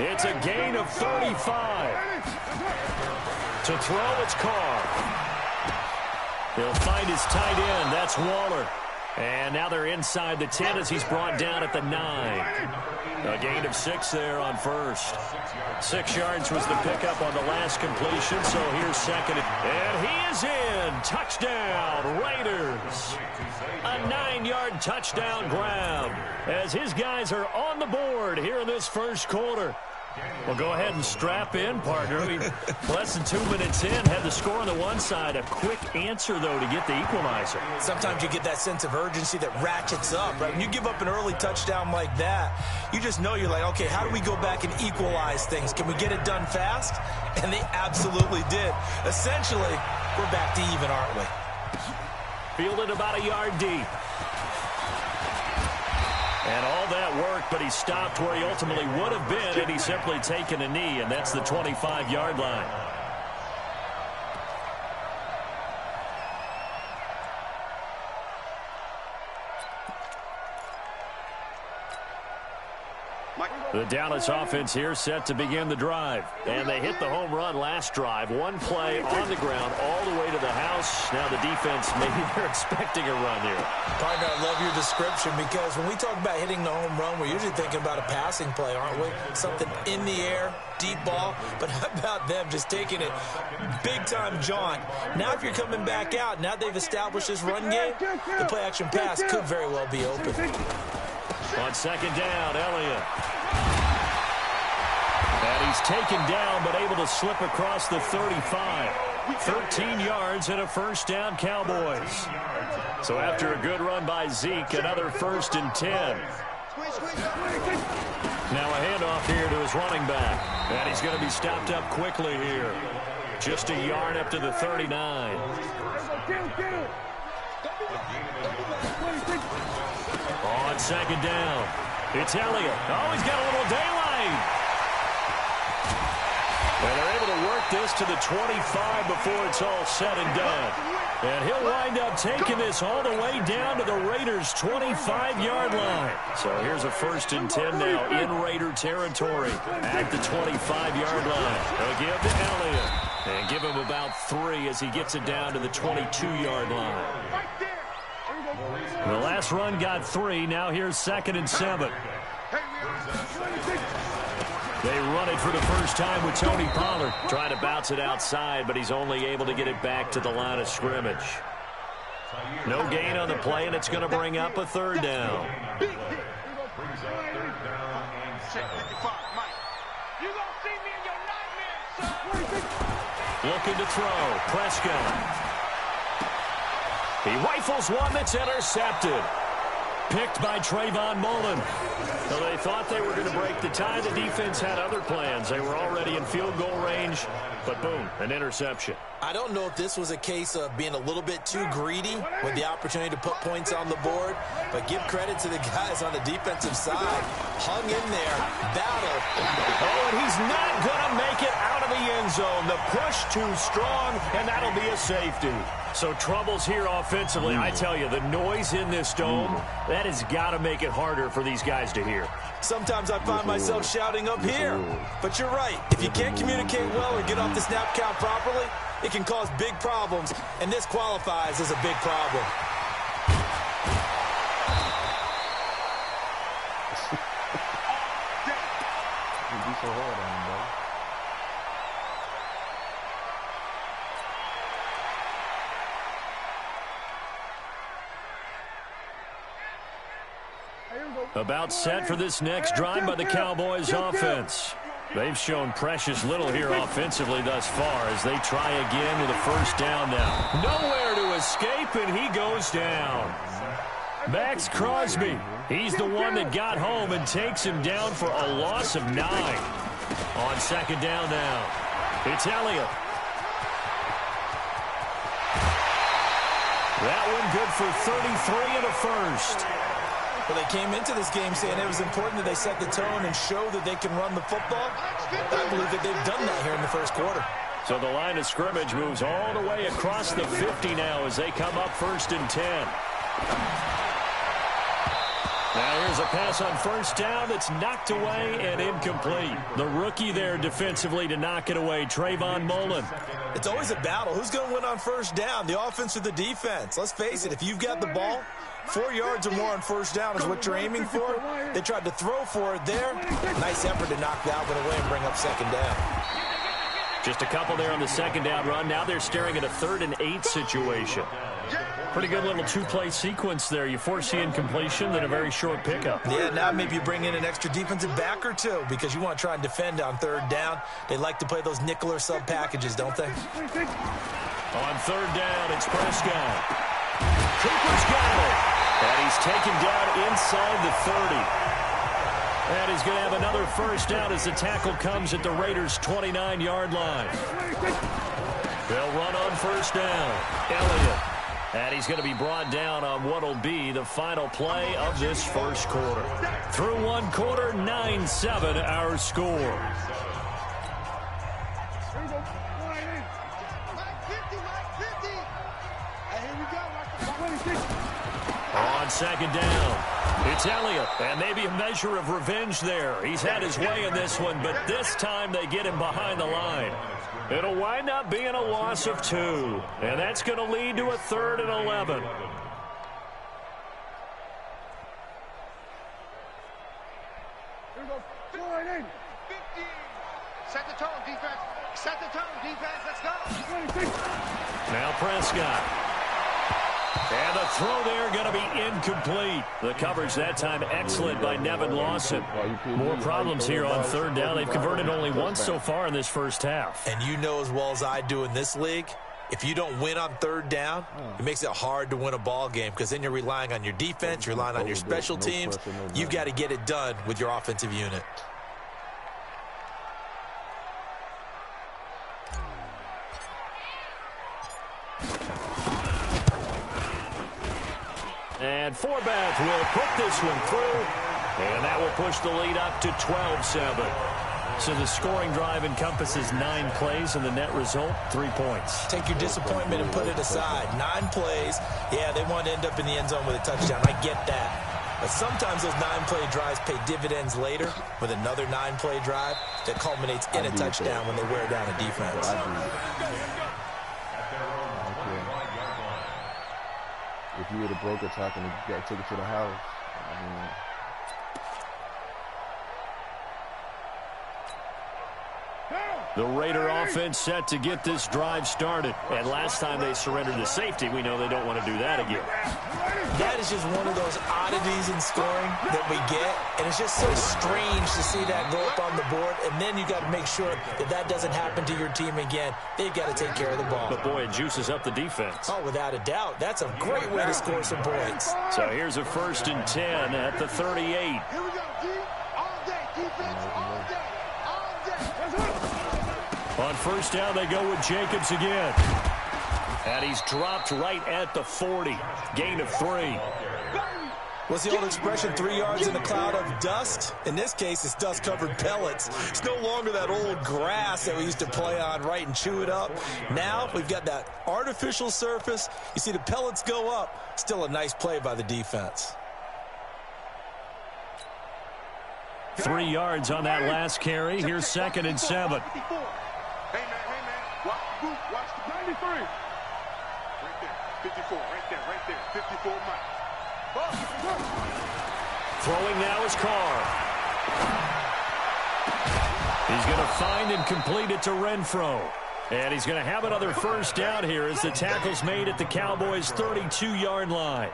It's a gain of 35. To throw, it's Carr. He'll find his tight end. That's Waller. And now they're inside the 10 as he's brought down at the 9. A gain of 6 there on first. 6 yards was the pickup on the last completion, so here's second. And he is in. Touchdown, Raiders. A 9-yard touchdown grab as his guys are on the board here in this first quarter. Well, go ahead and strap in, partner. I mean, less than 2 minutes in, had the score on the one side. A quick answer, though, to get the equalizer. Sometimes you get that sense of urgency that ratchets up, right? When you give up an early touchdown like that, you just know you're like, okay, how do we go back and equalize things? Can we get it done fast? And they absolutely did. Essentially, we're back to even, aren't we? Fielded about a yard deep. And all that work, but he stopped where he ultimately would have been had he simply taken a knee, and that's the 25-yard line. The Dallas offense here set to begin the drive. And they hit the home run last drive. One play on the ground all the way to the house. Now the defense, maybe they're expecting a run here. Partner, I love your description because when we talk about hitting the home run, we're usually thinking about a passing play, aren't we? Something in the air, deep ball. But how about them just taking it big-time jaunt? Now if you're coming back out, now they've established this run game, the play-action pass could very well be open. On second down, Elliott. And he's taken down, but able to slip across the 35. 13 yards and a first down, Cowboys. So after a good run by Zeke, another 1st and 10. Now a handoff here to his running back. And he's going to be stopped up quickly here. Just a yard up to the 39. On second down, it's Elliott. Oh, he's got a little daylight. And they're able to work this to the 25 before it's all said and done. And he'll wind up taking this all the way down to the Raiders' 25-yard line. So here's a 1st and 10 now in Raider territory at the 25-yard line. They'll give to Elliott and give him about 3 as he gets it down to the 22-yard line. The last run got 3. Now here's 2nd and 7. They run it for the first time with Tony Pollard. Trying to bounce it outside, but he's only able to get it back to the line of scrimmage. No gain on the play, and it's going to bring up a 3rd down. Looking to throw. Prescott. He rifles one that's intercepted. Picked by Trayvon Mullen. So they thought they were going to break the tie. The defense had other plans. They were already in field goal range, but boom, an interception. I don't know if this was a case of being a little bit too greedy with the opportunity to put points on the board, but give credit to the guys on the defensive side. Hung in there, battle. Oh, and he's not going to make it out of the end zone. The push too strong, and that'll be a safety. So troubles here offensively. I tell you, the noise in this dome, that has got to make it harder for these guys to hear. Sometimes I find myself shouting up here. But you're right. If you can't communicate well or get off the snap count properly, it can cause big problems, and this qualifies as a big problem. It'd be so hard on him, bro. About set for this next drive by the Cowboys offense. They've shown precious little here offensively thus far as they try again with a first down now. Nowhere to escape, and he goes down. Max Crosby, he's the one that got home and takes him down for a loss of 9. On second down now, it's Elliott. That one good for 33 and a first. Well, they came into this game saying it was important that they set the tone and show that they can run the football. I believe that they've done that here in the first quarter. So the line of scrimmage moves all the way across the 50 now as they come up 1st and 10. Now here's a pass on first down that's knocked away and incomplete. The rookie there defensively to knock it away, Trayvon Mullen. It's always a battle. Who's going to win on first down, the offense or the defense? Let's face it, if you've got the ball, 4 yards or more on first down is what you're aiming for. They tried to throw for it there. Nice effort to knock that one away and bring up second down. Just a couple there on the second down run. Now they're staring at a 3rd and 8 situation. Pretty good little two-play sequence there. You force the incompletion, then a very short pickup. Yeah, now maybe you bring in an extra defensive back or two because you want to try and defend on 3rd down. They like to play those nickel or sub packages, don't they? On 3rd down, it's Prescott. Cooper's got it. And he's taken down inside the 30. And he's going to have another first down as the tackle comes at the Raiders' 29-yard line. They'll run on first down. Elliott. And he's going to be brought down on what will be the final play of this first quarter. Through one quarter, 9-7 our score. On second down, it's Elliott, and maybe a measure of revenge there. He's had his way in this one, but this time they get him behind the line. It'll wind up being a loss of 2, and that's going to lead to a 3rd and 11. Set the tone, defense. Set the tone, defense. Let's go. Now Prescott. And the throw there going to be incomplete. The coverage that time excellent by Nevin Lawson. More problems here on 3rd down. They've converted only once so far in this first half. And you know as well as I do in this league, if you don't win on 3rd down, it makes it hard to win a ball game because then you're relying on your defense, you're relying on your special teams. You've got to get it done with your offensive unit. And Forbath will put this one through, and that will push the lead up to 12-7. So the scoring drive encompasses 9 plays, and the net result, 3 points. Take your disappointment and put it aside. 9 plays. Yeah, they want to end up in the end zone with a touchdown. I get that. But sometimes those 9-play drives pay dividends later with another 9-play drive that culminates in a touchdown when they wear down a defense. If you would have broke a tackle and took it to the house, I mean, The Raider offense set to get this drive started. And last time they surrendered the safety, we know they don't want to do that again. That is just one of those oddities in scoring that we get. And it's just so strange to see that go up on the board. And then you got to make sure that that doesn't happen to your team again. They've got to take care of the ball. But, boy, it juices up the defense. Oh, without a doubt. That's a great way to score some points. So here's a 1st and 10 at the 38. Here we go, D. All day, defense, all day, all day. On 1st down, they go with Jacobs again. And he's dropped right at the 40. Gain of 3. What's the old expression, 3 yards in a cloud of dust? In this case, it's dust-covered pellets. It's no longer that old grass that we used to play on, right, and chew it up. Now we've got that artificial surface. You see the pellets go up. Still a nice play by the defense. 3 yards on that last carry. Here's 2nd and 7. Hey, man. Watch the 93. Right there. 54. Right there. 54, Mike. Throwing now is Carr. He's going to find and complete it to Renfro. And he's going to have another 1st down here as the tackle's made at the Cowboys' 32-yard line.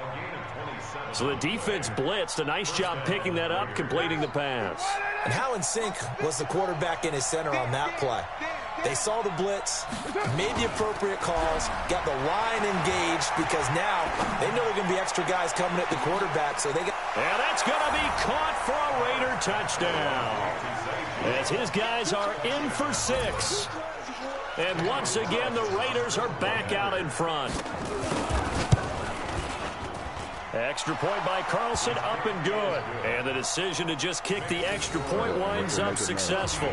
So the defense blitzed. A nice job picking that up, completing the pass. And how in sync was the quarterback in his center on that play? They saw the blitz, made the appropriate calls, got the line engaged because now they know there are going to be extra guys coming at the quarterback. So they got. And that's going to be caught for a Raider touchdown. As his guys are in for 6. And once again, the Raiders are back out in front. Extra point by Carlson, up and good. And the decision to just kick the extra point winds up successful.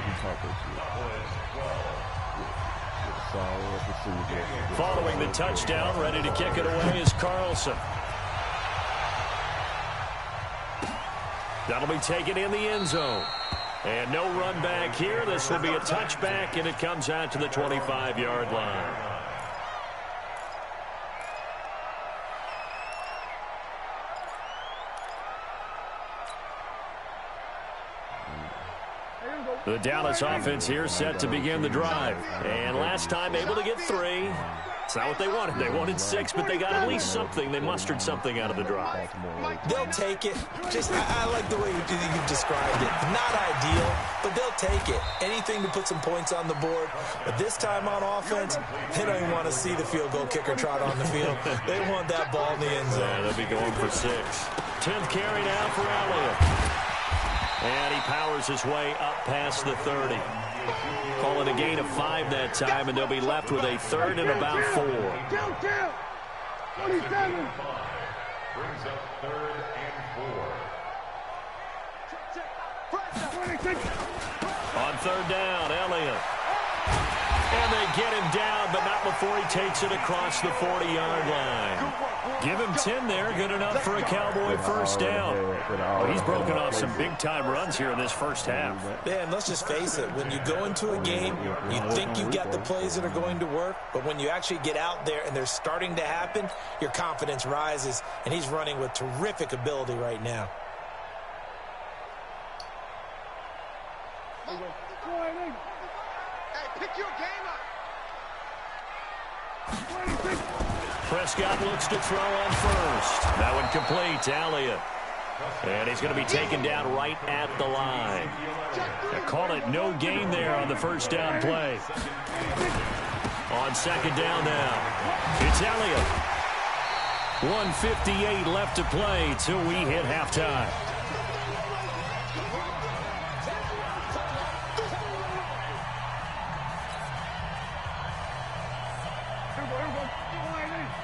Following the touchdown, ready to kick it away is Carlson. That'll be taken in the end zone. And no run back here. This will be a touchback, and it comes out to the 25-yard line. The Dallas offense here set to begin the drive. And last time able to get 3. It's not what they wanted. They wanted 6, but they got at least something. They mustered something out of the drive. They'll take it. I like the way you've described it. Not ideal, but they'll take it. Anything to put some points on the board. But this time on offense, they don't even want to see the field goal kicker trot on the field. They want that ball in the end zone. Yeah, they'll be going for 6. 10th carry now for Elliott. And he powers his way up past the 30. Call it a gain of 5 that time, and they'll be left with a 3rd and about 4. 27. Brings up 3rd and 4. On 3rd down, Elliott. And they get him down, but not before he takes it across the 40-yard line. Give him 10 there, good enough for a Cowboy 1st down. Oh, he's broken off some big-time runs here in this first half. Man, let's just face it. When you go into a game, you think you've got the plays that are going to work, but when you actually get out there and they're starting to happen, your confidence rises, and he's running with terrific ability right now. Hey, pick your game up. Prescott looks to throw on 1st. That one complete to Elliott. And he's going to be taken down right at the line. They call it no gain there on the 1st down play. On 2nd down now, it's Elliott. 1:58 left to play till we hit halftime.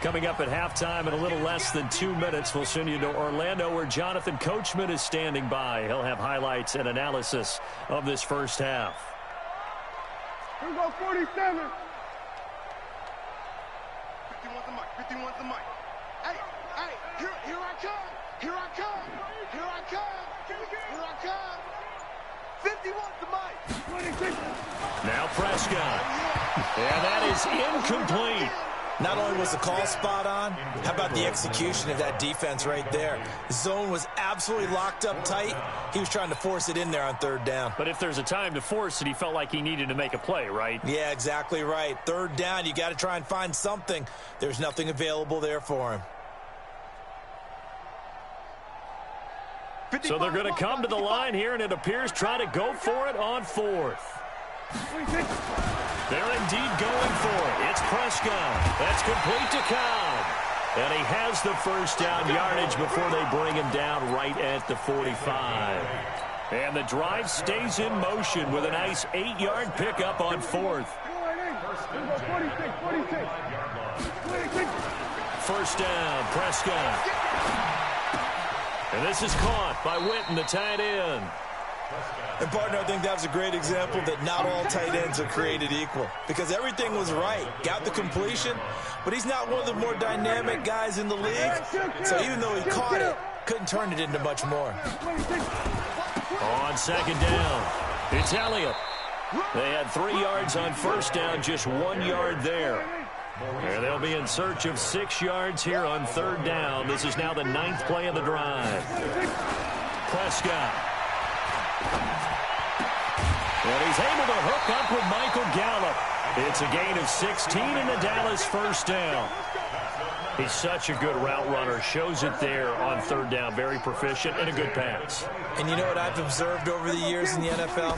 Coming up at halftime in a little less than 2 minutes, we'll send you to Orlando where Jonathan Coachman is standing by. He'll have highlights and analysis of this first half. Here we go, 47. 51's the mic, 51's the mic. Hey, here I come. Here I come. Here I come. Here I come. 51's the mic. 26. Now Prescott. And that is incomplete. Not only was the call spot on, how about the execution of that defense right there? The zone was absolutely locked up tight. He was trying to force it in there on third down. But if there's a time to force it, he felt like he needed to make a play, right? Yeah, exactly right. Third down, you got to try and find something. There's nothing available there for him. So they're going to come to the line here, and it appears try to go for it on fourth. They're indeed going for it. It's Prescott. That's complete to Cobb. And he has the first down yardage before they bring him down right at the 45. And the drive stays in motion with a nice 8-yard pickup on fourth. First down, Prescott. And this is caught by Witten, the tight end. And, partner, I think that was a great example that not all tight ends are created equal, because everything was right. Got the completion, but he's not one of the more dynamic guys in the league. So even though he caught it, couldn't turn it into much more. On second down, it's Elliott. They had 3 yards on first down, just 1 yard there. And they'll be in search of 6 yards here on third down. This is now the 9th play of the drive. Prescott. And he's able to hook up with Michael Gallup. It's a gain of 16 in the Dallas first down. He's such a good route runner. Shows it there on third down. Very proficient and a good pass. And you know what I've observed over the years in the NFL?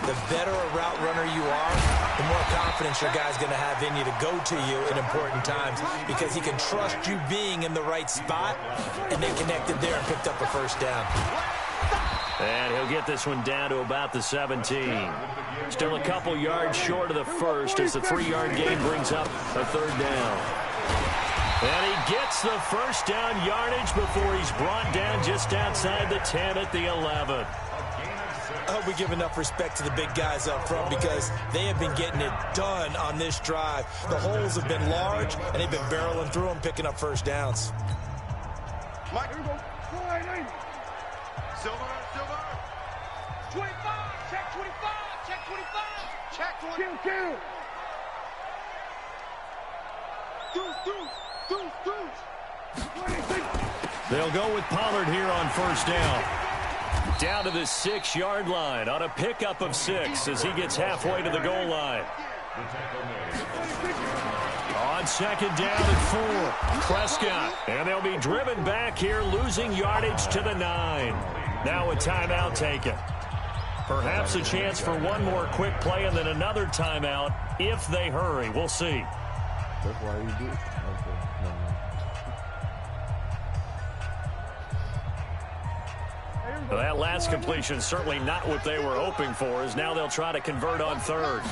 The better a route runner you are, the more confidence your guy's going to have in you to go to you in important times, because he can trust you being in the right spot, and they connected there and picked up a first down. And he'll get this one down to about the 17. Still a couple yards short of the first as the 3-yard gain brings up a third down. And he gets the first down yardage before he's brought down just outside the 10 at the 11. I hope we give enough respect to the big guys up front, because they have been getting it done on this drive. The holes have been large, and they've been barreling through them, picking up first downs. Mike. Silver. 25. Check 25. Check 25. Check 25. Kill. They'll go with Pollard here on first down. Down to the 6-yard line on a pickup of 6 as he gets halfway to the goal line. On second down and 4, Prescott. And they'll be driven back here, losing yardage to the 9. Now a timeout taken. Perhaps a chance for one more quick play and then another timeout if they hurry. We'll see. That's why you do. Well, that last completion certainly not what they were hoping for, as now they'll try to convert on third.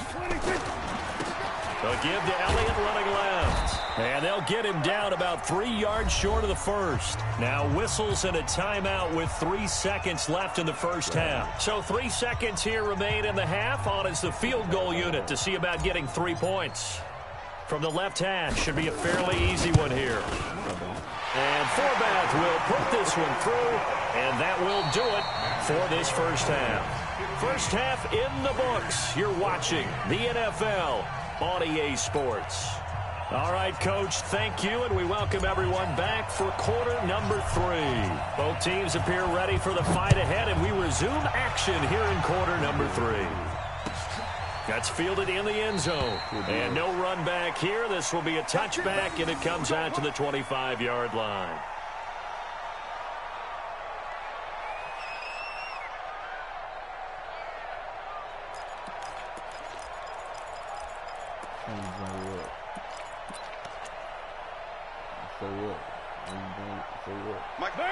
They'll give to Elliott running left. And they'll get him down about 3 yards short of the first. Now whistles and a timeout with 3 seconds left in the first half. So 3 seconds here remain in the half. On is the field goal unit to see about getting 3 points. From the left hash, should be a fairly easy one here. And Forbath will put this one through, and that will do it for this first half. First half in the books. You're watching the NFL on EA Sports. All right, Coach, thank you, and we welcome everyone back for quarter number 3. Both teams appear ready for the fight ahead, and we resume action here in quarter number 3. That's fielded in the end zone. And no run back here. This will be a touchback, and it comes out to the 25-yard line.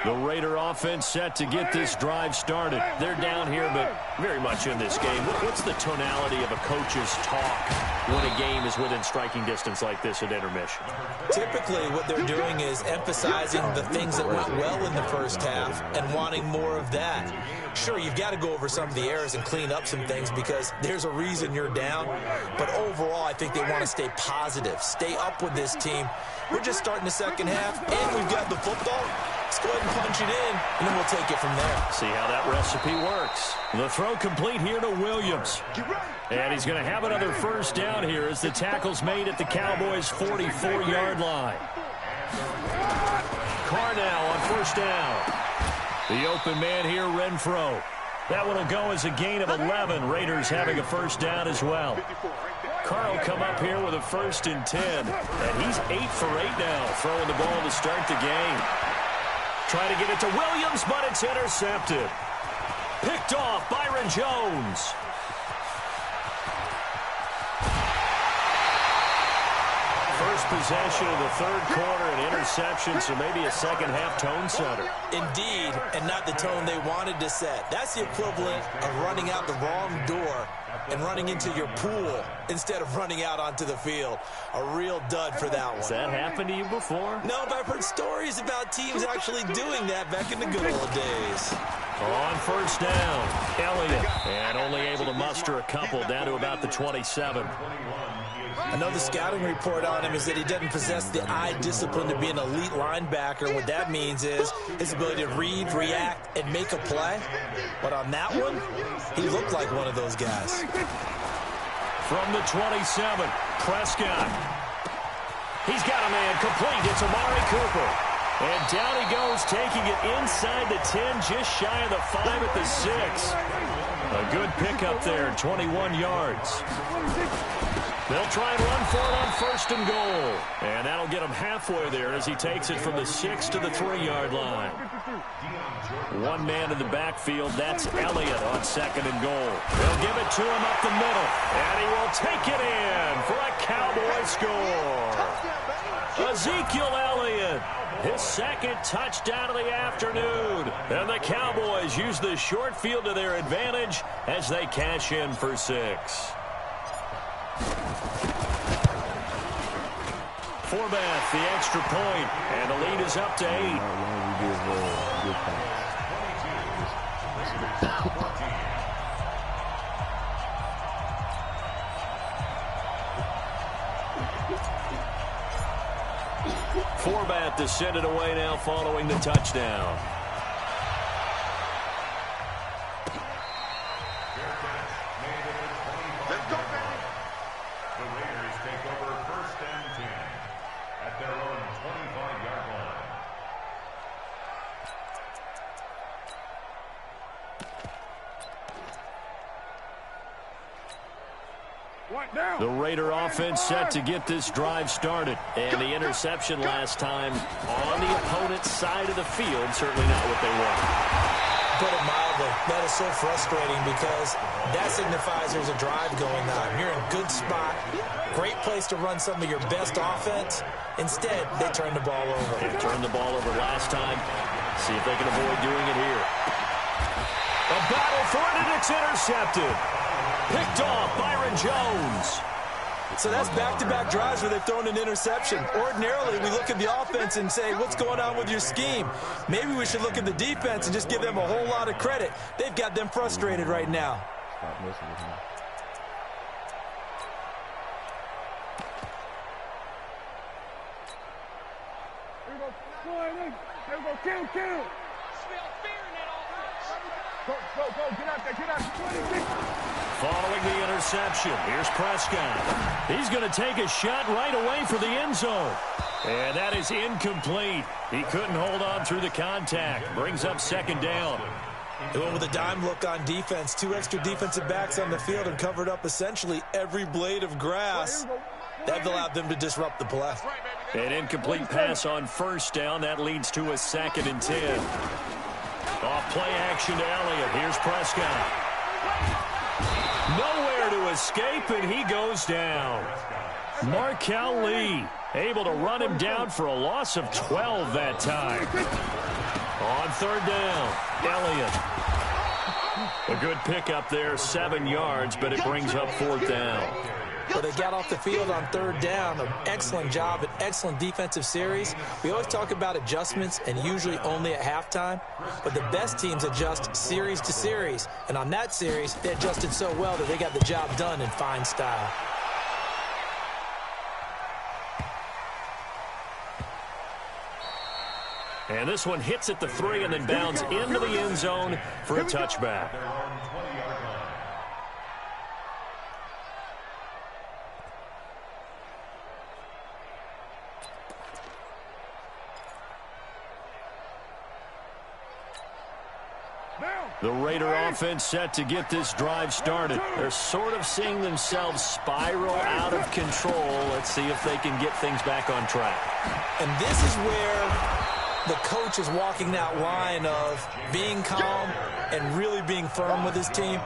The Raider offense set to get this drive started. They're down here, but very much in this game. What's the tonality of a coach's talk when a game is within striking distance like this at intermission? Typically, what they're doing is emphasizing the things that went well in the first half and wanting more of that. Sure, you've got to go over some of the errors and clean up some things because there's a reason you're down. But overall, I think they want to stay positive, stay up with this team. We're just starting the second half, and we've got the football. Let's go ahead and punch it in, and then we'll take it from there. See how that recipe works. The throw complete here to Williams. And he's going to have another first down here as the tackle's made at the Cowboys' 44-yard line. Carr now on first down. The open man here, Renfro. That one will go as a gain of 11. Raiders having a first down as well. Carr will come up here with a 1st and 10. And he's 8 for 8 now, throwing the ball to start the game. Trying to get it to Williams, but it's intercepted. Picked off Byron Jones. First possession of the third quarter, an interception, so maybe a second-half tone setter. Indeed, and not the tone they wanted to set. That's the equivalent of running out the wrong door and running into your pool instead of running out onto the field. A real dud for that one. Has that happened to you before? No, but I've heard stories about teams actually doing that back in the good old days. On first down, Elliott, and only able to muster a couple down to about the 27. I know the scouting report on him is that he doesn't possess the eye discipline to be an elite linebacker. What that means is his ability to read, react, and make a play. But on that one, he looked like one of those guys. From the 27, Prescott. He's got a man complete. It's Amari Cooper. And down he goes, taking it inside the 10, just shy of the 5 at the 6. A good pickup there, 21 yards. They'll try and run for it on 1st and goal. And that'll get him halfway there as he takes it from the 6 to the 3-yard line. One man in the backfield, that's Elliott on 2nd and goal. They'll give it to him up the middle. And he will take it in for a Cowboy score. Ezekiel Elliott, his 2nd touchdown of the afternoon. And the Cowboys use the short field to their advantage as they cash in for 6. Forbath, the extra point, and the lead is up to 8. Forbath to send it away now following the touchdown. The Raider offense set to get this drive started. And the interception last time on the opponent's side of the field, certainly not what they want. Put it mildly, that is so frustrating because that signifies there's a drive going on. You're in a good spot, great place to run some of your best offense. Instead, they turn the ball over. They turned the ball over last time. See if they can avoid doing it here. A battle for it, and it's intercepted. Picked off Byron Jones. So that's back-to-back drives where they've thrown an interception. Ordinarily, we look at the offense and say, what's going on with your scheme? Maybe we should look at the defense and just give them a whole lot of credit. They've got them frustrated right now. Stop messing with him. There we go, kill. Go, get out there. Following the interception, here's Prescott. He's going to take a shot right away for the end zone. And that is incomplete. He couldn't hold on through the contact. Brings up 2nd down. They went with a dime look on defense. 2 extra defensive backs on the field and covered up essentially every blade of grass. That allowed them to disrupt the play. An incomplete pass on 1st down. That leads to a 2nd and 10. Off play action to Elliott. Here's Prescott. Nowhere to escape, and he goes down. Markel Lee able to run him down for a loss of 12 that time. On 3rd down, Elliott. A good pickup there, 7 yards, but it brings up 4th down. But they got off the field on 3rd down. An excellent job, an excellent defensive series. We always talk about adjustments and usually only at halftime. But the best teams adjust series to series. And on that series, they adjusted so well that they got the job done in fine style. And this one hits at the 3 and then bounds into the end zone for a touchback. The Raider offense set to get this drive started. They're sort of seeing themselves spiral out of control. Let's see if they can get things back on track. And this is where the coach is walking that line of being calm and really being firm with his team.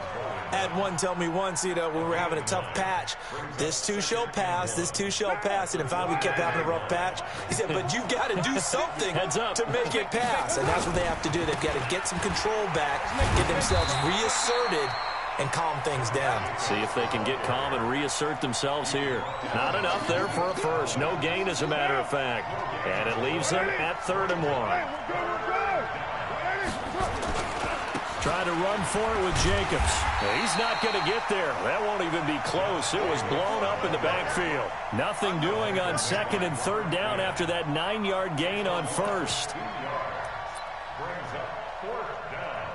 I had one tell me once, when we were having a tough patch, this too shall pass, this too shall pass. And finally we kept having a rough patch. He said, but you got to do something to make it pass. And that's what they have to do. They've got to get some control back, get themselves reasserted, and calm things down. See if they can get calm and reassert themselves here. Not enough there for a first. No gain, as a matter of fact. And it leaves them at 3rd and 1. Trying to run for it with Jacobs. He's not going to get there. That won't even be close. It was blown up in the backfield. Nothing doing on 2nd and 3rd down after that 9-yard gain on 1st. Brings up 4th down.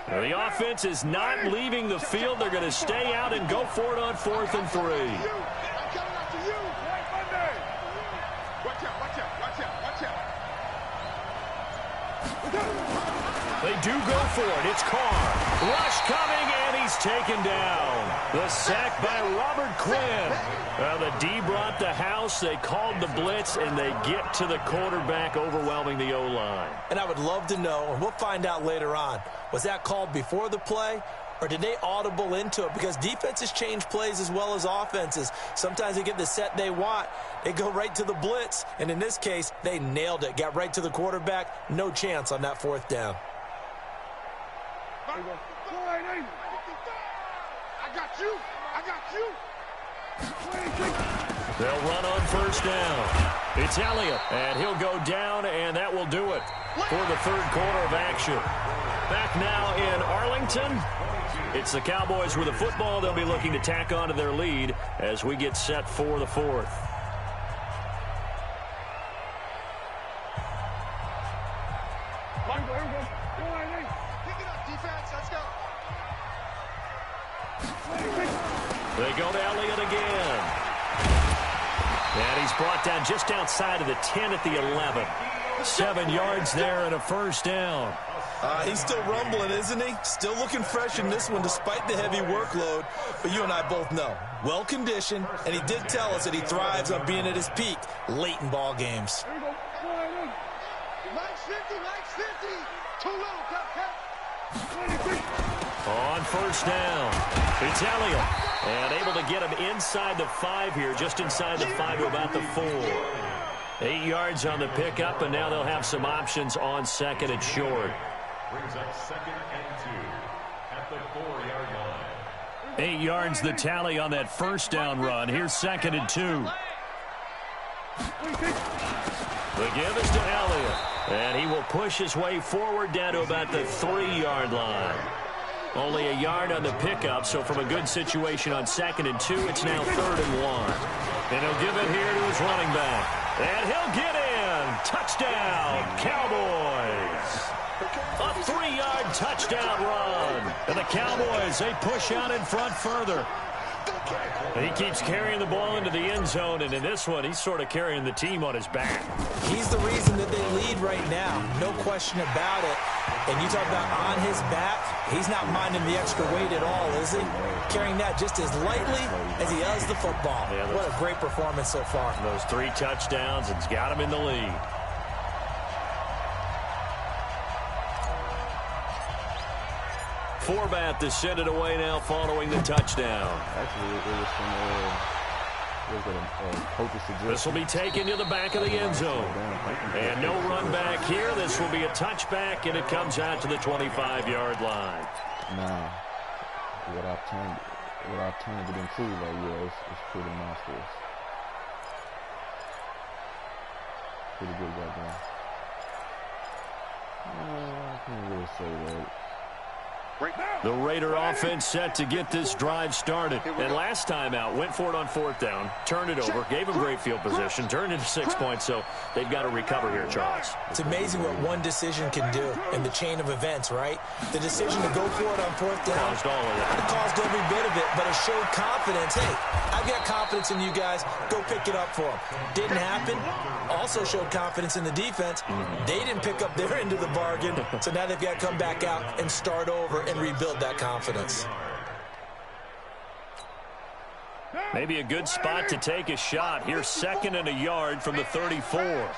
Now, the offense is not leaving the field. They're going to stay out and go for it on 4th and 3. I'm coming after you. Watch out, watch out, watch out, watch out. They do go for it. It's Carr. Rush coming, and he's taken down. The sack by Robert Quinn. Well, the D brought the house. They called the blitz, and they get to the quarterback, overwhelming the O-line. And I would love to know, and we'll find out later on, was that called before the play, or did they audible into it? Because defenses change plays as well as offenses. Sometimes they get the set they want. They go right to the blitz, and in this case, they nailed it. Got right to the quarterback. No chance on that 4th down. I got you. I got you. They'll run on 1st down. It's Elliott, and he'll go down, and that will do it for the 3rd quarter of action. Back now in Arlington. It's the Cowboys with the football. They'll be looking to tack on to their lead as we get set for the 4th. They go to Elliott again. And he's brought down just outside of the 10 at the 11. 7 yards there and a 1st down. He's still rumbling, isn't he? Still looking fresh in this one despite the heavy workload. But you and I both know, well-conditioned, and he did tell us that he thrives on being at his peak late in ball games. Max 50, Max 50. Too little, On 1st down, it's Elliott. And able to get him inside the 5 here, just inside the 5 to about the 4. 8 yards on the pickup, and now they'll have some options on 2nd and short. Brings up 2nd and 2 at the 4-yard line. 8 yards the tally on that 1st down run. Here's 2nd and 2. The give is to Elliott, and he will push his way forward down to about the 3-yard line. Only a yard on the pickup, so from a good situation on 2nd and 2, it's now 3rd and 1. And he'll give it here to his running back. And he'll get in. Touchdown, Cowboys. A 3-yard touchdown run. And the Cowboys, they push out in front further. He keeps carrying the ball into the end zone, and in this one, he's sort of carrying the team on his back. He's the reason that they lead right now. No question about it. And you talk about on his back, he's not minding the extra weight at all, is he? Carrying that just as lightly as he does the football. Yeah, what a great performance so far. Those 3 touchdowns, it's got him in the lead. Forbat to send it away now following the touchdown. Actually, it was from this will be taken to the back of the end zone. And no run back here. This will be a touchback, and it comes out to the 25-yard line. Now, what I've turned it into, like, yeah, it's pretty monstrous. Pretty good right there. I can't really say that. The Raider offense set to get this drive started. And last time out, went for it on 4th down, turned it over, gave them great field position, turned into 6 points, so they've got to recover here, Charles. It's amazing what one decision can do in the chain of events, right? The decision to go for it on 4th down. Caused all of that. It caused every bit of it, but it showed confidence. Hey, I've got confidence in you guys. Go pick it up for them. Didn't happen. Also showed confidence in the defense. They didn't pick up their end of the bargain, so now they've got to come back out and start over and rebuild that confidence. Maybe a good spot to take a shot. Here's 2nd and a yard from the 34.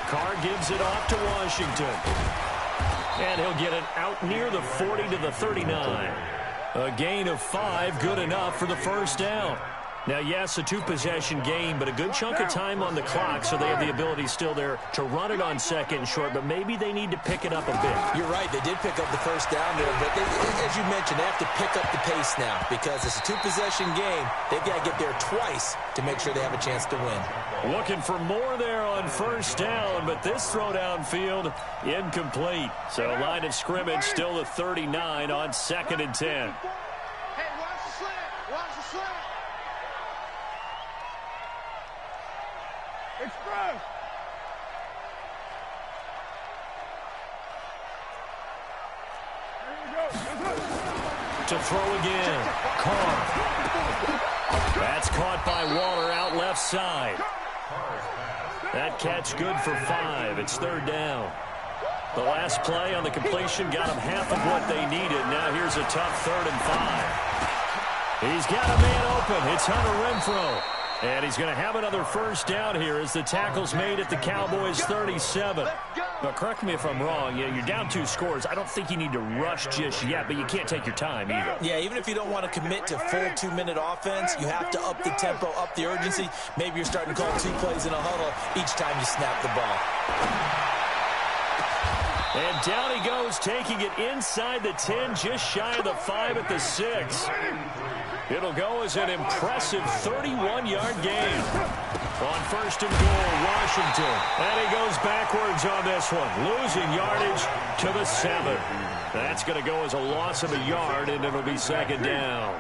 Carr gives it off to Washington. And he'll get it out near the 40 to the 39. A gain of 5, good enough for the 1st down. Now, yes, a 2-possession game, but a good chunk of time on the clock, so they have the ability still there to run it on 2nd and short, but maybe they need to pick it up a bit. You're right. They did pick up the 1st down there, but as you mentioned, they have to pick up the pace now because it's a 2-possession game. They've got to get there twice to make sure they have a chance to win. Looking for more there on 1st down, but this throw downfield incomplete. So line of scrimmage still the 39 on 2nd and 10. Hey, watch the slant. Watch the slant. Express. To throw again. Carr. That's caught by Waller out left side. That catch good for 5. It's 3rd down. The last play on the completion got them half of what they needed. Now here's a tough 3rd and 5. He's got a man open. It's Hunter Renfrow. And he's going to have another 1st down here as the tackle's made at the Cowboys' 37. But correct me if I'm wrong. You're down 2 scores. I don't think you need to rush just yet, but you can't take your time either. Yeah, even if you don't want to commit to full 2-minute offense, you have to up the tempo, up the urgency. Maybe you're starting to call 2 plays in a huddle each time you snap the ball. And down he goes, taking it inside the 10, just shy of the 5 at the 6. It'll go as an impressive 31-yard gain. On 1st and goal, Washington. And he goes backwards on this one, losing yardage to the 7. That's going to go as a loss of a yard, and it'll be 2nd down.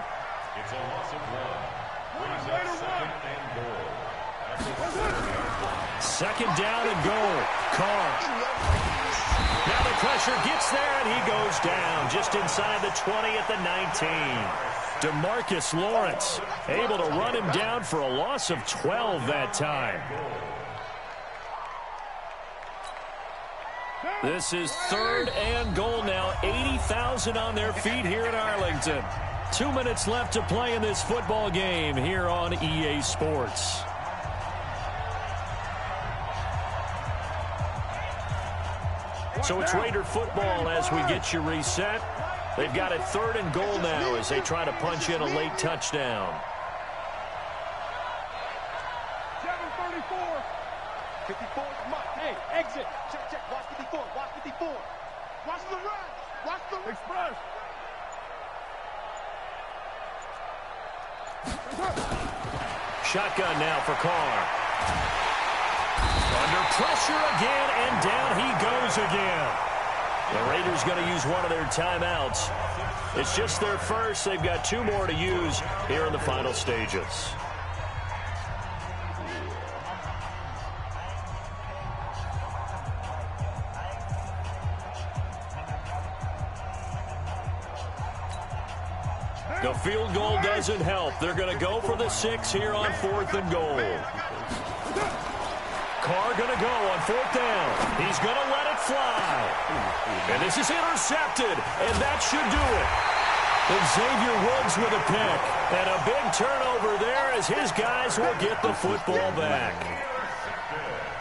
It's a loss of 1. Brings up 2nd and goal. 2nd down and goal. Carr. Now the pressure gets there, and he goes down just inside the 20 at the 19. DeMarcus Lawrence able to run him down for a loss of 12 that time. This is 3rd and goal now. 80,000 on their feet here in Arlington. 2 minutes left to play in this football game here on EA Sports. So it's Raider football as we get you reset. They've got it 3rd and goal now as they try to punch in a late touchdown. 7:34. 54 is Mike. Hey, exit. Check. Watch 54. Watch 54. Watch the run. Watch the express. Shotgun now for Carr. Under pressure again, and down he goes again. The Raiders going to use one of their timeouts. It's just their first. They've got 2 more to use here in the final stages. The field goal doesn't help. They're going to go for the 6 here on 4th and goal. Carr going to go on 4th down. He's going to let it fly. And this is intercepted, and that should do it. And Xavier Woods with a pick. And a big turnover there as his guys will get the football back.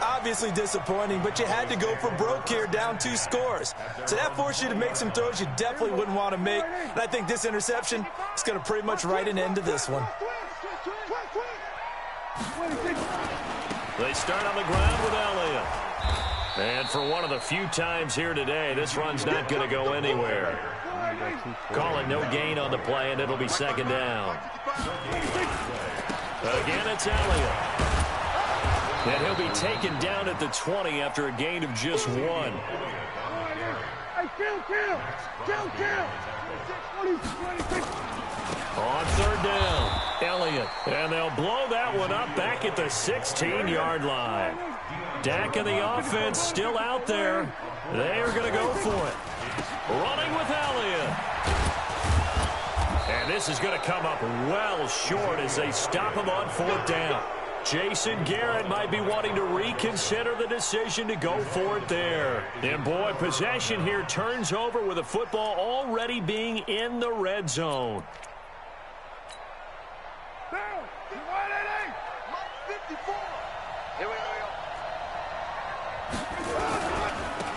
Obviously disappointing, but you had to go for broke here, down 2 scores. So that forced you to make some throws you definitely wouldn't want to make. And I think this interception is going to pretty much write an end to this one. They start on the ground with Elliott. And for one of the few times here today, this run's not going to go anywhere. Calling no gain on the play, and it'll be 2nd down. Again, it's Elliott. And he'll be taken down at the 20 after a gain of just 1. Hey, kill. On third down, Elliott. And they'll blow that one up back at the 16-yard line. Dak and the offense still out there. They are going to go for it. Running with Elliott. And this is going to come up well short as they stop him on fourth down. Jason Garrett might be wanting to reconsider the decision to go for it there. And boy, possession here turns over with the football already being in the red zone.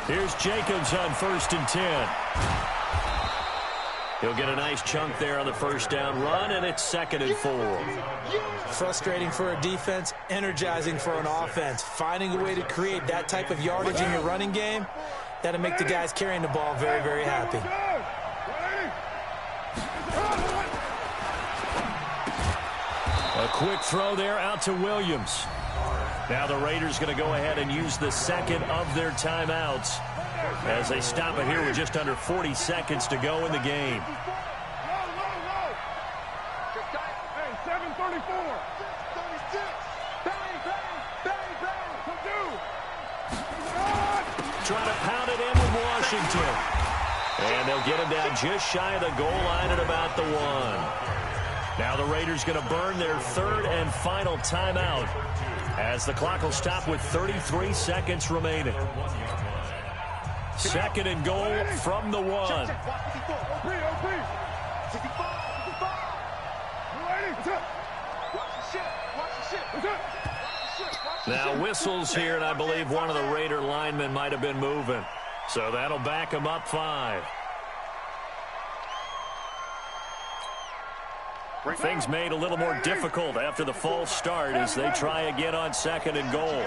Here's Jacobs on 1st and 10. He'll get a nice chunk there on the first down run, and it's 2nd and 4. Frustrating for a defense, energizing for an offense. Finding a way to create that type of yardage in your running game, that'll make the guys carrying the ball very, very happy. A quick throw there out to Williams. Now the Raiders going to go ahead and use the second of their timeouts as they stop it here with just under 40 seconds to go in the game. Hey, 7:34. 6:36. Bang. Trying to pound it in with Washington. And they'll get him down just shy of the goal line at about the 1. Now the Raiders going to burn their third and final timeout as the clock will stop with 33 seconds remaining. 2nd and goal from the 1. Now whistles here, and I believe one of the Raider linemen might have been moving. So that'll back him up 5. Things made a little more difficult after the false start as they try again on 2nd and goal.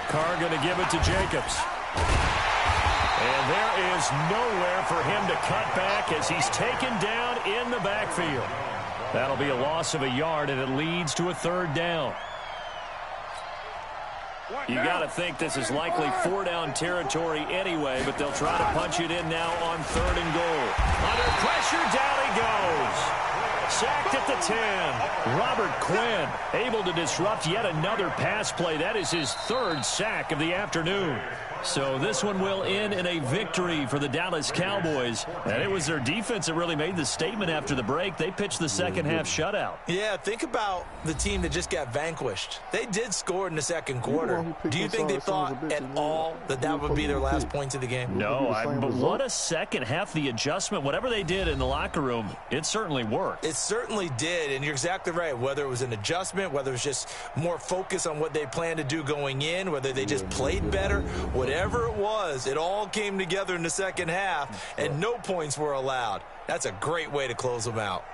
Carr going to give it to Jacobs. And there is nowhere for him to cut back as he's taken down in the backfield. That'll be a loss of a yard, and it leads to a 3rd down. You got to think this is likely 4-down territory anyway, but they'll try to punch it in now on 3rd and goal. Under pressure, down he goes. Sacked at the 10. Robert Quinn able to disrupt yet another pass play. That is his 3rd sack of the afternoon. So this one will end in a victory for the Dallas Cowboys. And it was their defense that really made the statement after the break. They pitched the second half shutout. Yeah, think about the team that just got vanquished. They did score in the second quarter. Do you think they thought at all that would be their last points of the game? No, but what a second half. The adjustment, whatever they did in the locker room, it certainly worked. It certainly did, and you're exactly right. Whether it was an adjustment, whether it was just more focus on what they planned to do going in, whether they just played better, whatever it was, it all came together in the second half, and no points were allowed. That's a great way to close them out.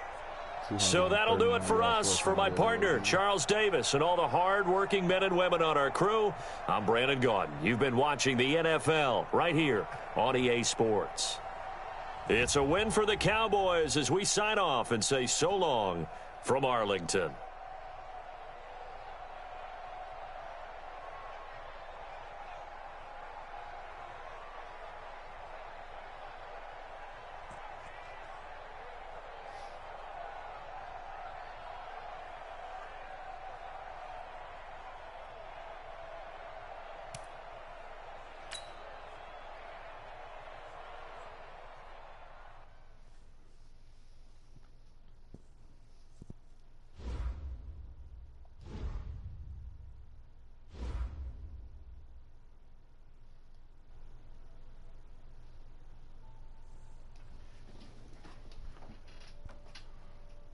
So that'll do it for us. For my partner, Charles Davis, and all the hard-working men and women on our crew, I'm Brandon Gaudin. You've been watching the NFL right here on EA Sports. It's a win for the Cowboys as we sign off and say so long from Arlington.